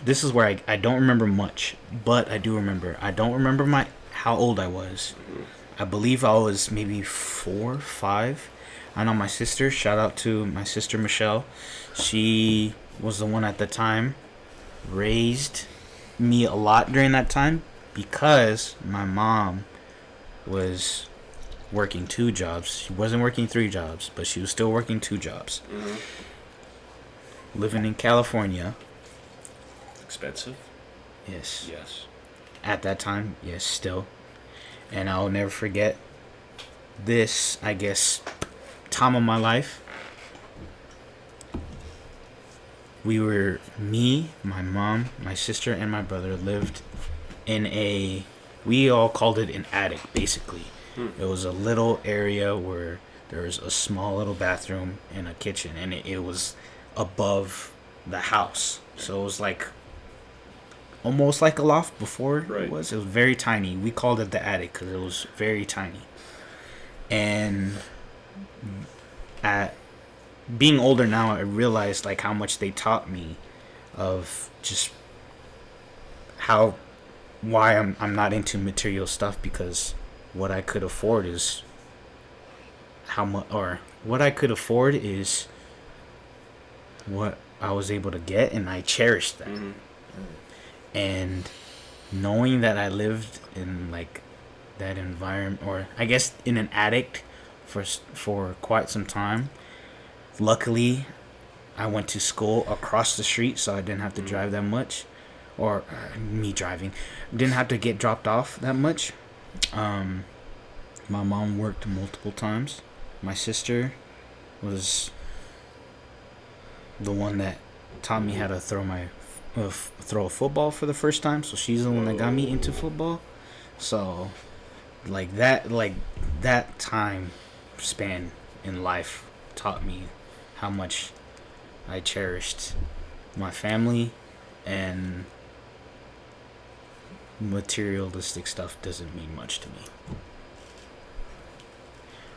This is where I don't remember much, but I do remember. I don't remember how old I was. I believe I was maybe 4, 5. I know my sister, shout out to my sister Michelle. She was the one at the time, raised me a lot during that time because my mom was working 2 jobs. She wasn't working 3 jobs, but she was still working 2 jobs. Living in California. Expensive? Yes. Yes. At that time, yes, still. And I'll never forget this, I guess, time of my life. Me, my mom, my sister, and my brother lived in we all called it an attic, basically. It was a little area where there was a small little bathroom and a kitchen, and it was above the house. So it was like almost like a loft before. Right. It was very tiny. We called it the attic because it was very tiny. And at being older now, I realized like how much they taught me of just why I'm not into material stuff, because what I could afford is what I could afford is what I was able to get, and I cherished that. And knowing that I lived in like that environment, or I guess in an attic for quite some time. Luckily, I went to school across the street, so I didn't have to drive that much, or me driving, didn't have to get dropped off that much. My mom worked multiple times. My sister was the one that taught me how to throw a football for the first time, so she's the one that got me into football. So like that time span in life taught me how much I cherished my family, and materialistic stuff doesn't mean much to me.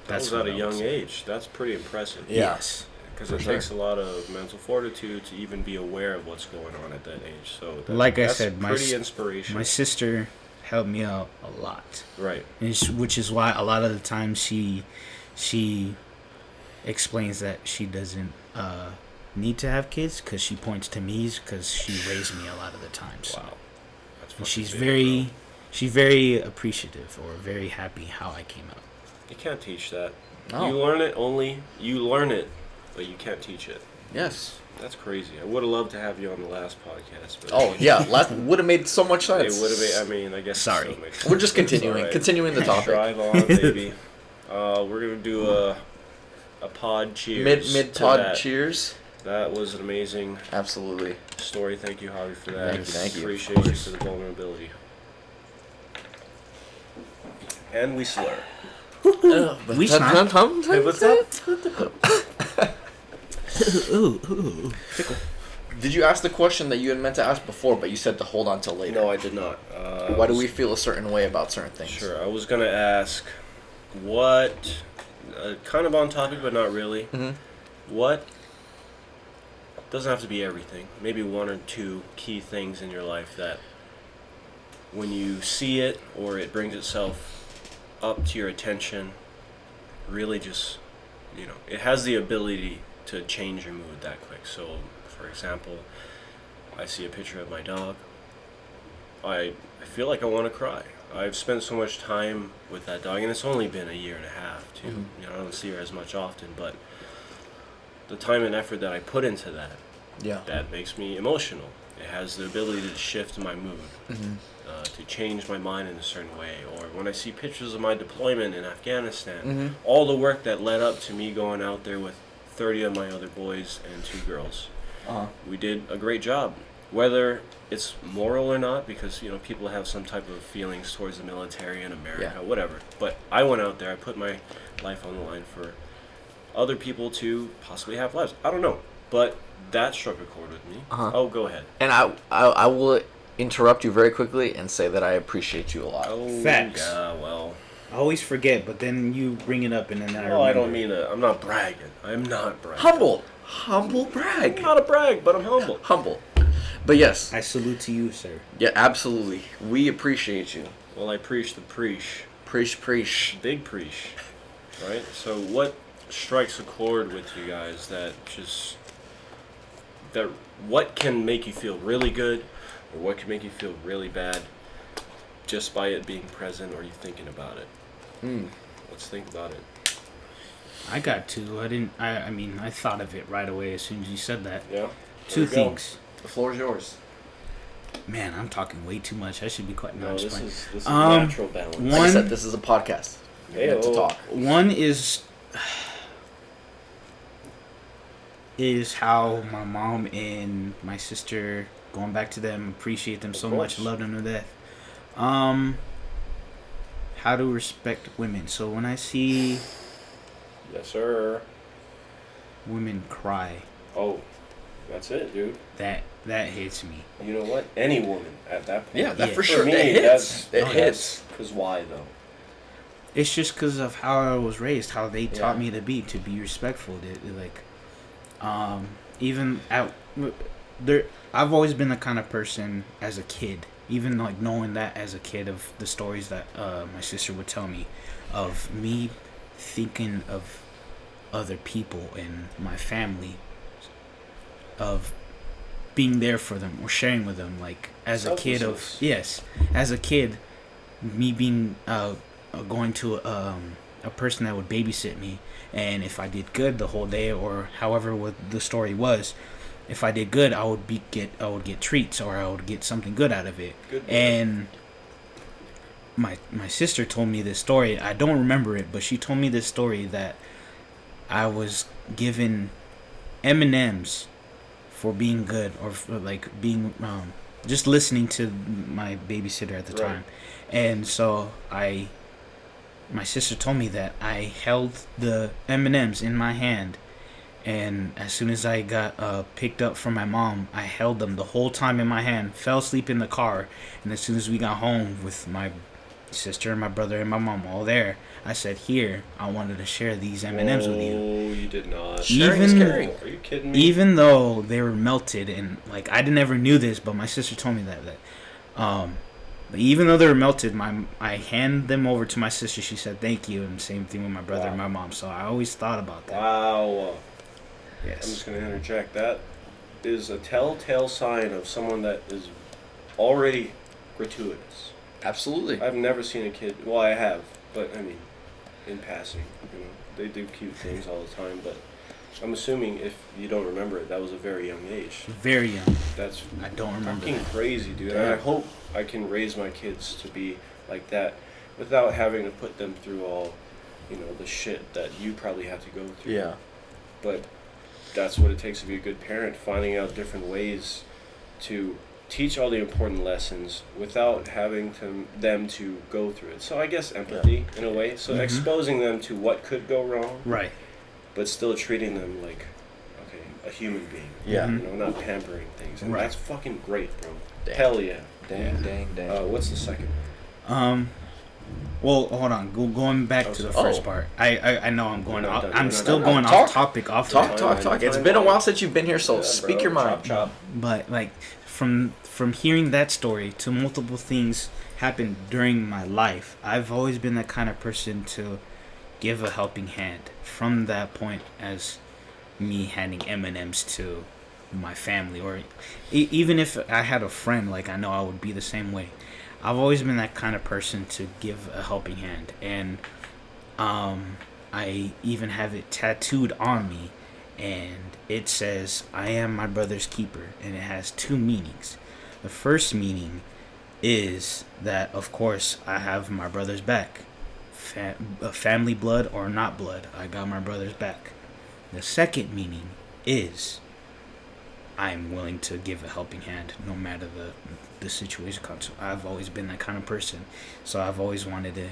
That was at a young age. That's pretty impressive. Yeah. Yes. Because it takes a lot of mental fortitude to even be aware of what's going on at that age. So Like I that's said, pretty inspirational. My sister helped me out a lot. Right. Which is why a lot of the times she explains that she doesn't need to have kids, because she points to me because she raised me a lot of the times. Wow. That's And she's big, very appreciative, or very happy how I came out. You can't teach that. No. You learn it, but you can't teach it. Yes. That's crazy. I would have loved to have you on the last podcast. But Oh yeah, last would have made so much it sense. would have made. I mean, I guess. it Sorry. still makes We're just sense. continuing, It's all right. continuing the topic. Drive on, baby. We're gonna do a pod cheers. Mid to pod that. cheers. That was an amazing Absolutely. story. Thank you, Javi, for that. Thank you. Appreciate Of you course. for the vulnerability. And we slur. We snap. Hey, what's up? Ooh. Did you ask the question that you had meant to ask before, but you said to hold on till later? No, I did not. Why do we feel a certain way about certain things? Sure. I was gonna ask, what, kind of on topic, but not really. Mhm. What doesn't have to be everything. Maybe 1 or 2 key things in your life that, when you see it or it brings itself up to your attention, really just, it has the ability to change your mood that quick. So, for example, I see a picture of my dog. I feel like I want to cry. I've spent so much time with that dog, and it's only been a year and a half, too. Mhm. I don't see her as much often, but the time and effort that I put into that. Yeah. That makes me emotional. It has the ability to shift my mood, to change my mind in a certain way. Or when I see pictures of my deployment in Afghanistan, all the work that led up to me going out there with 30 of my other boys and 2 girls. We did a great job. Whether it's moral or not, because people have some type of feelings towards the military in America, whatever. But I went out there, I put my life on the line for other people to possibly have lives. I don't know, but that struck a chord with me. Oh, go ahead. And I will interrupt you very quickly and say that I appreciate you a lot. Oh, Facts. yeah, well. I always forget, but then you bring it up and then I remember. Oh, I don't mean that. I'm not bragging. I'm not bragging. Humble brag. I'm not a brag, but I'm humble. Humble. But yes. I salute to you, sir. Yeah, absolutely. We appreciate you. Well, I preach the preach. Preach. Big preach. Right? So what strikes a chord with you guys that what can make you feel really good or what can make you feel really bad just by it being present or you thinking about it? Let's think about it. I got 2. I thought of it right away as soon as you said that. Yeah. 2 things. The floor is yours. Man, I'm talking way too much. I should be quiet. No, this is natural balance. One, Like I said, this is a podcast. We have to talk. One is how my mom and my sister, going back to them, appreciate them so much, love them to death. How to respect women. So when I see Yes, sir. women cry, Oh, that's it, dude. that hits me. You know what? Any woman at that point. Yeah, that Yeah. for For sure. me, It hits. It hits. Because why, though? It's just because of how I was raised, how they taught Yeah. me to be respectful. Even out there, I've always been the kind of person as a kid, even like knowing that as a kid of the stories that my sister would tell me, of me thinking of other people and my family, of being there for them or sharing with them. Like as a kid as a kid, me being going to a person that would babysit me, and if I did good the whole day or however what the story was, if I did good, I would get treats or I would get something good out of it. Good. And my sister told me this story. I don't remember it, but she told me this story that I was given M&Ms for being good or for like being just listening to my babysitter at the Right. time. And so my sister told me that I held the M&Ms in my hand, and as soon as I got picked up from my mom, I held them the whole time in my hand, fell asleep in the car, and as soon as we got home with my sister and my brother and my mom all there, I said, "Here, I wanted to share these M&Ms with you." Oh, you did not. Sharing is caring. Are you kidding me? Even though they were melted, and like I never knew this, but my sister told me that even though they were melted, I hand them over to my sister. She said thank you, and same thing with my brother and my mom. So I always thought about that. Wow. I'm Yes. just going to interject. That is a telltale sign of someone that is already gratuitous. Absolutely. I've never seen a kid. Well, I have, but I mean, in passing. They do cute things all the time, but I'm assuming if you don't remember it, that was a very young age. Very young. That's I don't remember fucking that. crazy, dude. Yeah. And I hope I can raise my kids to be like that without having to put them through all, the shit that you probably have to go through. Yeah. But that's what it takes to be a good parent, finding out different ways to teach all the important lessons without having them to go through it. So I guess empathy in a way. So exposing them to what could go wrong, Right. but still treating them like, okay, a human being. Yeah. Not pampering things. And Right. that's fucking great, bro. Dang. Hell yeah. Dang. What's the second one? Well, hold on. Going back to the first Oh. part. I know I'm going We're not off. done. I'm We're not still done. going Talk. off topic. Talk. It's been a while since you've been here, so Yeah, speak bro. your mind. Chop. But like from hearing that story to multiple things happen during my life, I've always been that kind of person to give a helping hand. From that point, as me handing M&Ms to my family, or even if I had a friend, like I know I would be the same way. I've always been that kind of person to give a helping hand, and I even have it tattooed on me. and it says, "I am my brother's keeper," and it has two meanings. The first meaning is that, of course, I have my brother's back. Family blood or not blood, I got my brother's back. The second meaning is I'm willing to give a helping hand no matter the situation comes. So I've always been that kind of person. So I've always wanted to.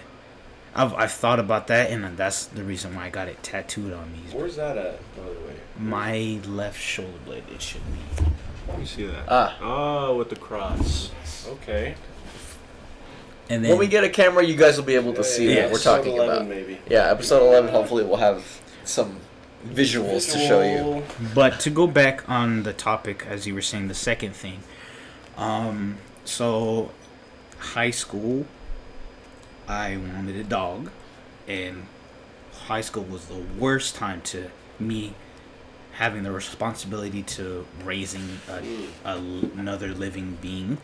I've thought about that, and that's the reason why I got it tattooed on me. Where's that at, by the way? My left shoulder blade, it should be. Let me see that. Ah. Oh, with the cross. Okay. And then When we get a camera, you guys will be able to see yeah, what we're episode talking 11 about. Maybe. Yeah, episode 11. Hopefully, we'll have some visuals to show you. But to go back on the topic, as you were saying, the second thing. So high school, I wanted a dog, and high school was the worst time to me having the responsibility to raising another living being.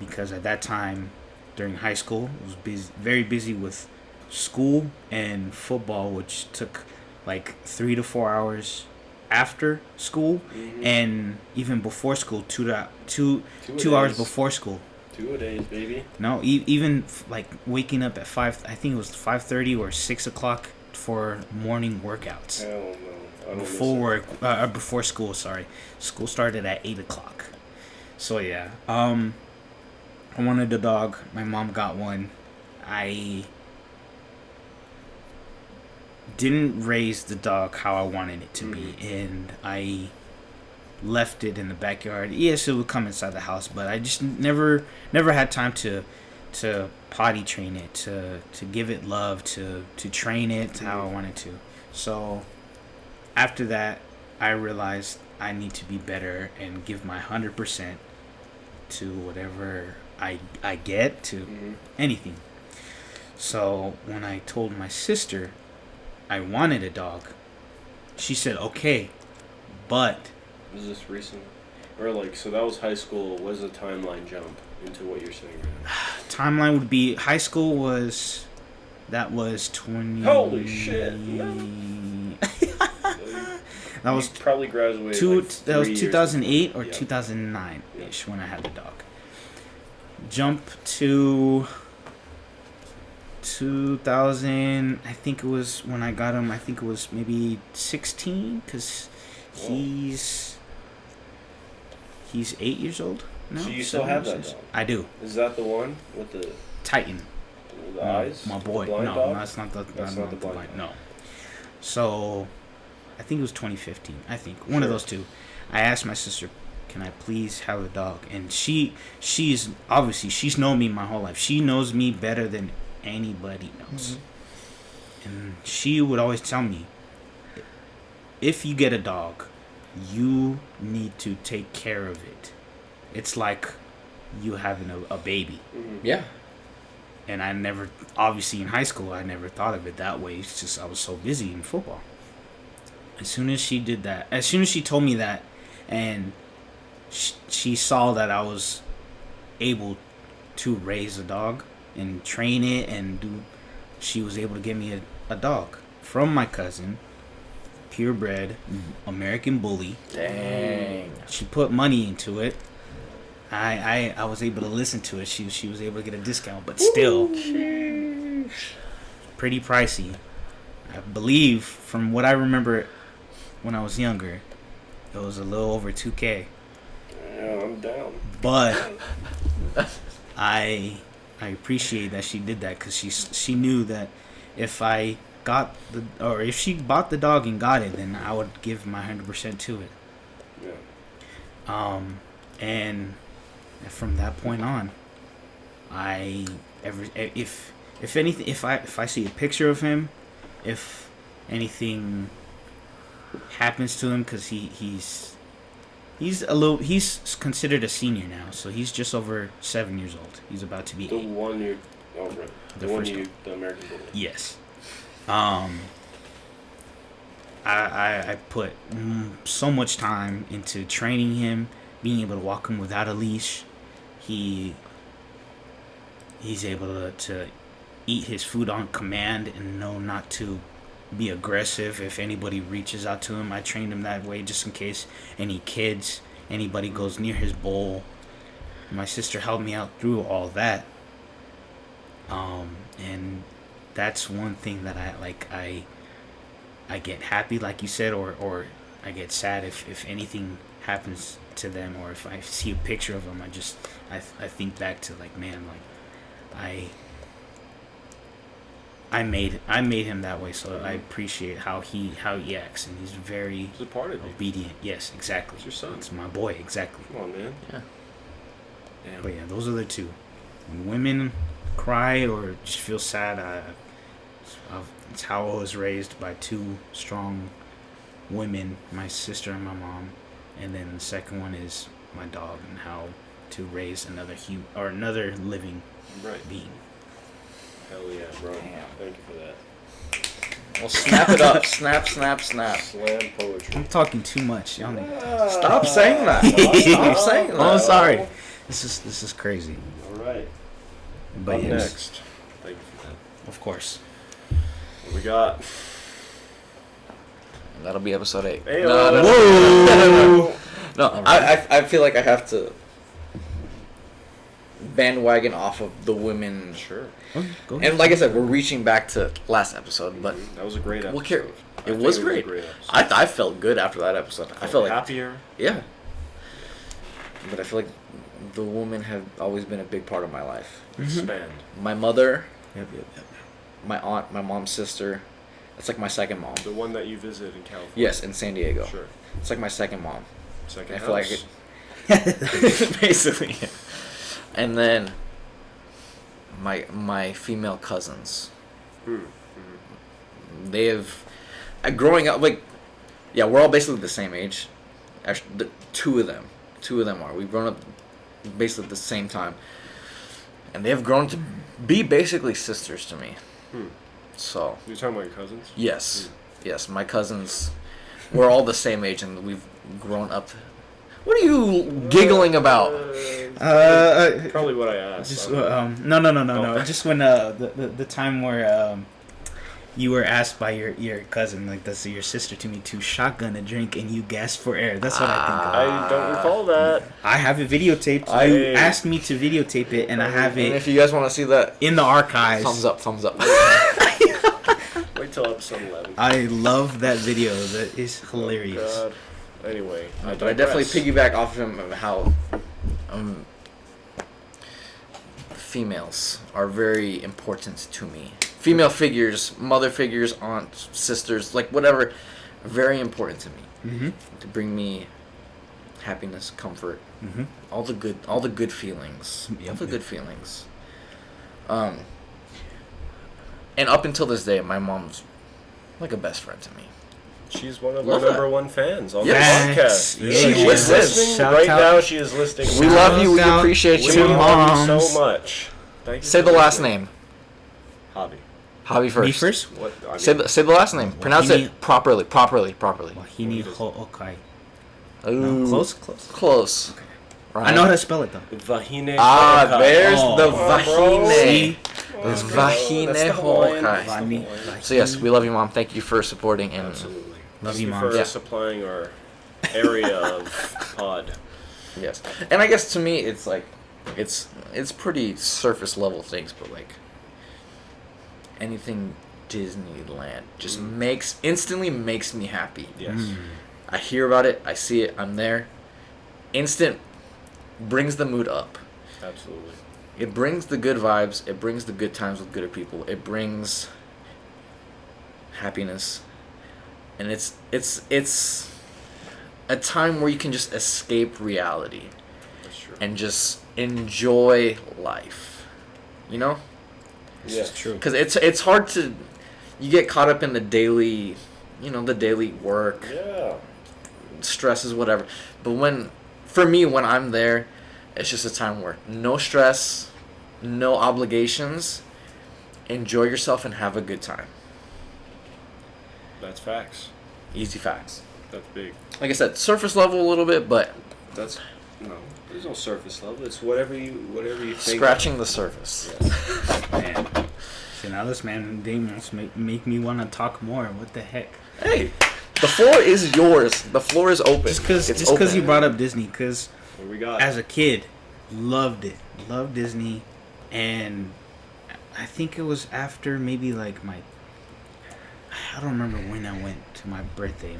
Because at that time, during high school, I was very busy with school and football, which took like 3 to 4 hours after school, and even before school, two hours before school. 2 a days, baby. No, even like waking up at 5. I think it was 5:30 or 6 o'clock for morning workouts. Hell no. I don't Before miss work, before school. Sorry, school started at 8 o'clock. So yeah, I wanted a dog. My mom got one. I didn't raise the dog how I wanted it to be, and I left it in the backyard. Yes, it would come inside the house, but I just never had time to potty train it, to give it love, to train it how I wanted to. So after that, I realized I need to be better and give my 100% to whatever I get, to anything. So when I told my sister I wanted a dog, she said, okay, but... Was this recent? Or like, so that was high school. What is the timeline jump into what you're saying right now? Timeline would be, high school was... That was 20... Holy shit. That was probably graduated that was 2008 or yeah. 2009-ish when I had the dog. Jump to 2000, I think it was when I got him, I think it was maybe 16, because he's 8 years old now. So you still have that dog? I do. Is that the one with the Titan. eyes? My boy. The blind No, dog? that's not the blind dog. No. So, I think it was 2015. I think one of those two. I asked my sister, "Can I please have a dog?" And she's obviously, she's known me my whole life. She knows me better than anybody else. And she would always tell me, if you get a dog, you need to take care of it. It's like you having a baby. Yeah. And I never, obviously in high school, I never thought of it that way. It's just I was so busy in football. As soon as she did that, as soon as she told me that, and she saw that I was able to raise a dog and train it and do, she was able to get me a dog from my cousin, purebred, American bully. Dang. She put money into it. I was able to listen to it. She was able to get a discount, but still, pretty pricey. I believe, from what I remember when I was younger, it was a little over $2,000. Yeah, I'm down. But I appreciate that she did that, because she knew that if I got if she bought the dog and got it, then I would give my 100% to it. Yeah. And from that point on, if anything, if I see a picture of him, if anything happens to him, because he's considered a senior now, so he's just over 7 years old. He's about to be The 8. one you, oh right, The the one first you, one. the American bully. Yes. I put so much time into training him, being able to walk him without a leash. He's able to eat his food on command and know not to be aggressive if anybody reaches out to him. I trained him that way just in case anybody goes near his bowl. My sister helped me out through all that. And that's one thing that I get happy, like you said, or I get sad if anything happens to them, or if I see a picture of them. I think back to like, man, like I made him that way, so I appreciate how he acts, and he's very He's a part of you. obedient. Yes, exactly. It's your son. It's my boy, exactly. Come on, man. Yeah. Damn. But yeah, those are the two. When women cry or just feel sad, it's how I was raised by two strong women, my sister and my mom, and then the second one is my dog, and how to raise another living Right. being. Hell yeah, bro. Damn. Thank you for that. Well, snap it up. Snap, snap, snap. Slam poetry. I'm talking too much. Y'all need... Stop saying that. Stop saying that. Oh, sorry. This is crazy. All right. But Up yes, next. Thank you for that. of course. What we got? That'll be episode 8. Hey, No, All I feel like I have to bandwagon off of the women. Sure. Okay, go ahead. And like I said, we're reaching back to last episode, but That was a great episode. we'll care. I It think was a great. episode. I felt good after that episode. I felt like happier. yeah. But I feel like the women have always been a big part of my life. Expand. My mother, Yep. my aunt, my mom's sister. It's like my second mom. The one that you visited in California. Yes, in San Diego. Sure. It's like my second mom. Second I house. feel like it, basically. And then my female cousins. Hmm. They have growing up like yeah, we're all basically the same age. Actually, two of them are. We've grown up basically at the same time. And they have grown to be basically sisters to me. Hmm. So, You're talking about your cousins? yes. Yes, my cousins we're all the same age and we've grown up. What are you giggling about? Probably what I asked. Just I don't no. Oh. Just when the time where you were asked by your cousin, like, that's your sister to me, to shotgun a drink and you gasped for air. That's what I think of. I don't recall that. I have it videotaped. You asked me to videotape it, and I have And it if you guys want to see that, in the archives. thumbs up, thumbs up. Wait till episode 11. I love that video. That is hilarious. God. Anyway, But I definitely piggyback off of him of how females are very important to me. Female figures, mother figures, aunts, sisters, like whatever, are very important to me. Mm-hmm. To bring me happiness, comfort, Mm-hmm. all the good feelings. Yep, All the yep. good feelings. And up until this day, my mom's like a best friend to me. She's one of Love our that. number one fans on Yes. the podcast. Yeah. She is Listens. listening Shout right out. now. She is listening. We Shout love you. We out appreciate We to you. love you moms. so much. Thank you Say for the last listening. name. Hobby. Hobby first. Me first? What? I mean, Say the last name. Pronounce Wahine- it properly. Wahinehookae. Ooh, No, close. Close. Okay. Right. I know how to spell it though. Wahinehookae. Ah, there's Oh. the Come on, bro. Vahine. See? It's That's the Hawaiian. Wahinehookae. Vahine- So yes, we love you, Mom. Thank you for supporting and Absolutely. Love Thank you, you Mom. for Yeah. supplying our area of pod. yes. And I guess to me, it's like it's pretty surface level things, but like anything Disneyland just instantly makes me happy. Yes. Mm. I hear about it, I see it, I'm there. Instant brings the mood up. Absolutely. It brings the good vibes. It brings the good times with good people. It brings happiness, and it's a time where you can just escape reality That's true. and just enjoy life. You know, Yes. True. because it's hard to you get caught up in the daily, the daily work Yeah. stresses, whatever. But for me, when I'm there, it's just a time where no stress, no obligations, enjoy yourself and have a good time. That's facts. Easy facts. That's big. Like I said, surface level a little bit, but That's no. There's no surface level. It's whatever you think. scratching the surface. Yes. Man. See, now this man Dane wants to make me want to talk more. What the heck? Hey, the floor is yours. The floor is open. Just because you brought up Disney, because What we got? as a kid, loved Disney, and I think it was after maybe like I don't remember when I went to my birthday.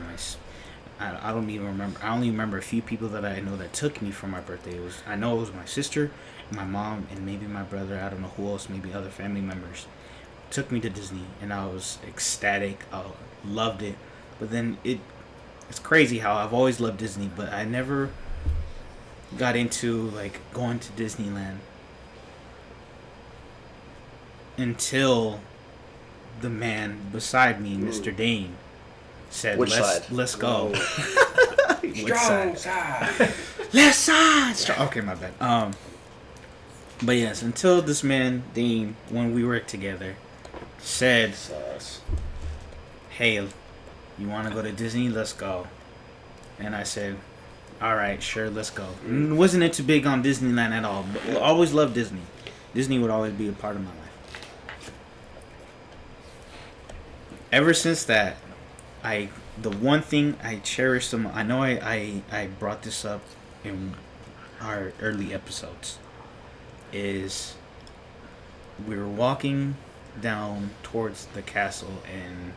I don't even remember. I only remember a few people that I know that took me for my birthday. I know it was my sister, my mom, and maybe my brother. I don't know who else. Maybe other family members took me to Disney, and I was ecstatic. I loved it. But then it's crazy how I've always loved Disney, but I never got into like going to Disneyland until the man beside me, Mr. Dane, said, Which side? Let's go. Which Strong side? Left side. Okay, my bad. But yes, until this man Dane, when we worked together, said, Sus. "Hey, you want to go to Disney? Let's go." And I said, "All right, sure, let's go." Wasn't into big on Disneyland at all, but always loved Disney. Disney would always be a part of my life. Ever since that, the one thing I cherish the most, I know I brought this up in our early episodes, is we were walking down towards the castle, and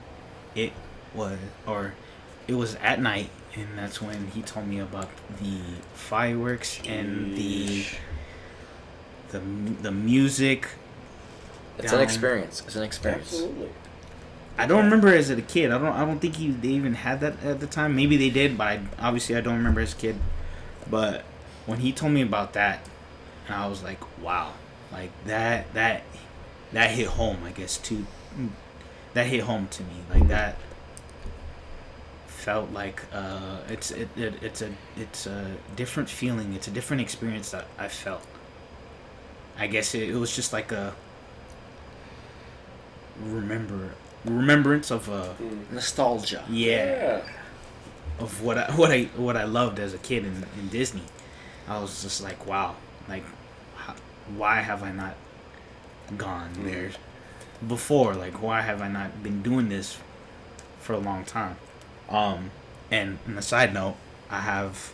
it was at night, and that's when he told me about the fireworks and the music. It's an experience. Absolutely. I don't remember as a kid. I don't think they even had that at the time. Maybe they did, but obviously I don't remember as a kid. But when he told me about that, and I was like, wow, like that hit home. I guess too. That hit home to me. Like that felt like it's a different feeling. It's a different experience that I felt. I guess it was just like a remembrance of Nostalgia. yeah, of what I loved as a kid in Disney. I was just like, wow, like why have I not gone there before? Like, why have I not been doing this for a long time? And on a side note, I have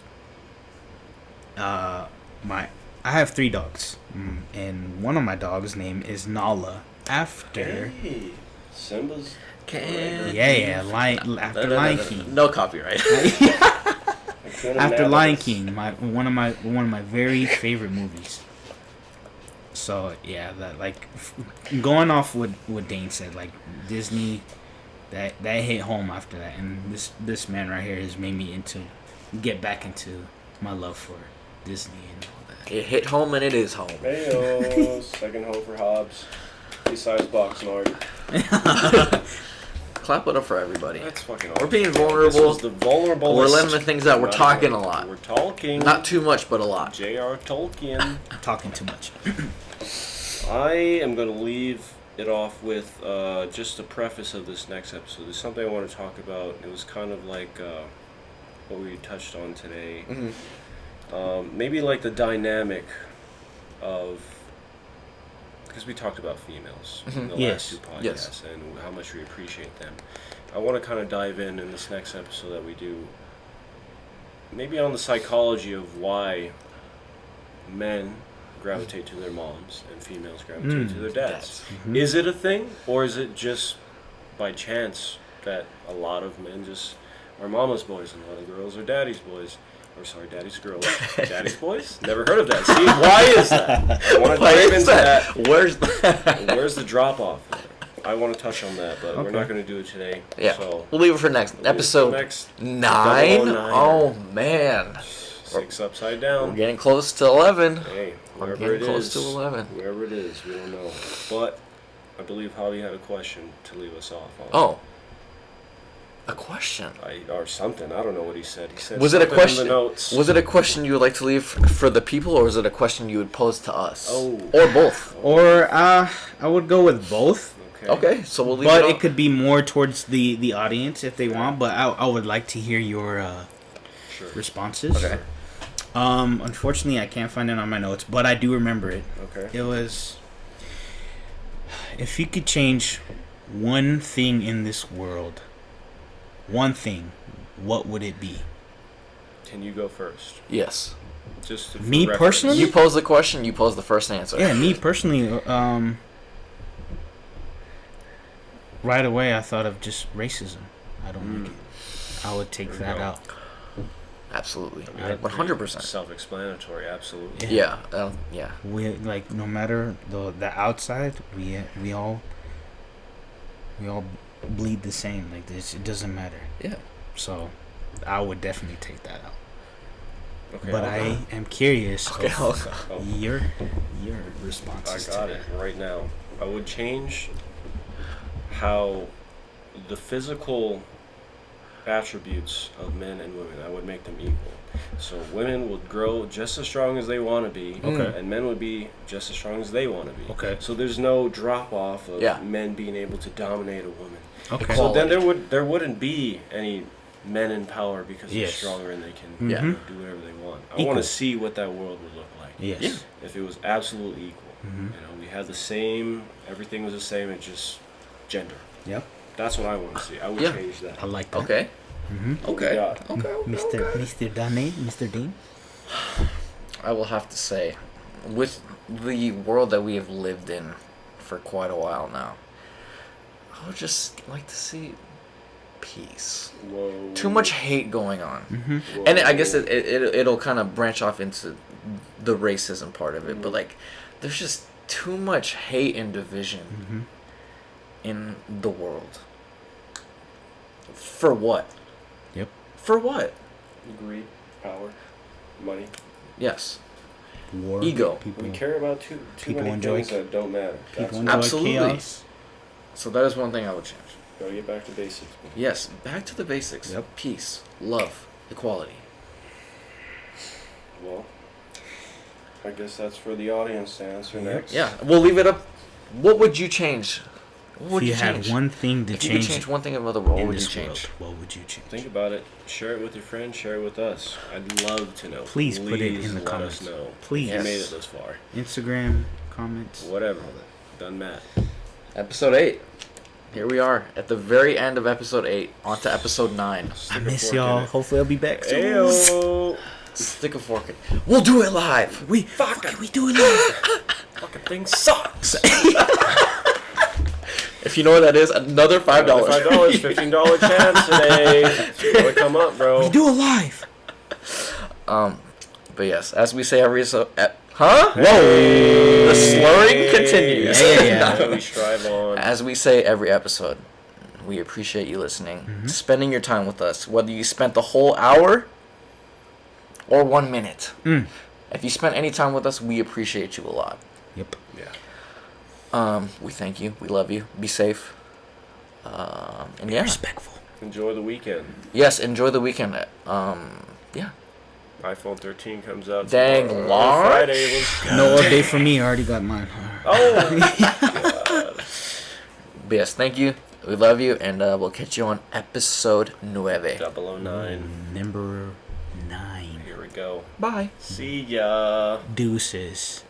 3 dogs, and one of my dogs' name is Nala, after Simba's. after Lion King. No copyright. After Lion King, one of my very favorite movies. So yeah, that like going off what Dane said, like Disney, that hit home after that, and this man right here has made me get back into my love for Disney and all that. It hit home and it is home. Heyo, second home for Hobbs. Besides Boxnard. Clap it up for everybody. That's fucking We're awesome. being vulnerable. This was the vulnerable. We're letting the things out. We're talking a lot. We're talking. Not too much, but a lot. J.R. Tolkien. Talking too much. I am going to leave it off with just the preface of this next episode. There's something I want to talk about. It was kind of like what we touched on today. Mm-hmm. Maybe like the dynamic of... Because we talked about females in the last 2 podcasts and how much we appreciate them. I want to kind of dive in this next episode that we do, maybe on the psychology of why men gravitate to their moms and females gravitate to their dads. Mm-hmm. Is it a thing, or is it just by chance that a lot of men just are mama's boys and a lot of girls are daddy's boys? Or sorry, daddy's girls. Daddy's boys? Never heard of that. See, why is that? I want to dive into that. Where's that? Where's the drop off? I want to touch on that, but we're not going to do it today. Yeah, So we'll leave it for next episode. 9. 009. Oh man, 6 upside we're down. getting close to 11. Hey, We're wherever it getting close is, to 11. wherever it is, we don't know. But I believe Javi had a question to leave us off on. Oh, a question. Or something. I don't know what he said. He said Was it a something in question? the notes. Was it a question you would like to leave for the people, or was it a question you would pose to us? Oh. Or both. Or I would go with both. Okay, so we'll leave But it it could be more towards the audience if they want. But I would like to hear your responses. Okay. Unfortunately, I can't find it on my notes, but I do remember it. Okay. It was If you could change one thing in this world, one thing, what would it be? Can you go first? Yes. Just for Me reference. personally? You pose the question. You pose the first answer. Yeah, me personally, right away I thought of just racism. I don't like it. I would take There we that go. out. Absolutely. I mean, that's 100%. Self-explanatory, absolutely. Yeah. Yeah. We like no matter the outside, we all bleed the same. Like this, it doesn't matter. Yeah. So, I would definitely take that out. Okay, But I am curious Okay. of Oh, your I responses got to it that. right now. I would change how the physical attributes of men and women, I would make them equal. So women would grow just as strong as they want to be, Okay. and men would be just as strong as they want to be. Okay. So there's no drop off of Yeah. men being able to dominate a woman. Okay. So then Equality. there wouldn't be any men in power because Yes. they're stronger and they can Yeah. Mhm. do whatever they want. I Equal. want to see what that world would look like. Yes. Yeah. If it was absolutely equal. Mhm. You know, we had the same, everything was the same, it's just gender. Yep. That's what I want to see. I would Yeah. change that. I like that. Okay. Mm-hmm. Okay. Yeah. Okay. Mr. Dane, Mr. Dean. I will have to say, with the world that we have lived in for quite a while now, I would just like to see peace. Whoa. Too much hate going on. Mm-hmm. Whoa. And I guess it'll kind of branch off into the racism part of it, but like, there's just too much hate and division Mm-hmm. in the world. For what? Yep. For what? Greed, power, money. Yes. War. Ego. People, We care about too People many enjoy- things that don't matter. That's people what- enjoy Absolutely. chaos. So that is one thing I would change. Gotta get back to basics. Yes, back to the basics. Yep. Peace, love, equality. Well, I guess that's for the audience to answer next. Yeah, we'll leave it up. What would you change? What would If you you had change? one thing to If you could change change one thing about the world, what in would you this change? world, what would you change? Think about it. Share it with your friends. Share it with us. I'd love to know. Please put it in the let comments. us know. Please. If you made it this far. Instagram comments. Whatever. Done Matt. Episode 8. Here we are at the very end of episode 8, on to episode 9. I miss y'all. Hopefully I'll be back soon. Ayo. Stick a fork in. We'll do it live. We do it live. Fucking thing sucks. If you know what that is, another $5. $5, $15 chance today. Wanna come up, bro? We do it live. But yes, as we say every so, huh? Whoa. The slurring continues. Yeah. We strive on. As we say every episode, we appreciate you listening, spending your time with us, whether you spent the whole hour or 1 minute. If you spent any time with us, we appreciate you a lot. Yep. Yeah. We thank you. We love you. Be safe. And yeah. Respectful. Enjoy the weekend. Yes, enjoy the weekend. Yeah. iPhone 13 comes out. Dang, tomorrow. launch? Friday was. No update for me. I already got mine. Oh. But yes, thank you. We love you. And we'll catch you on episode 9. 009. Number 9. Here we go. Bye. See ya. Deuces.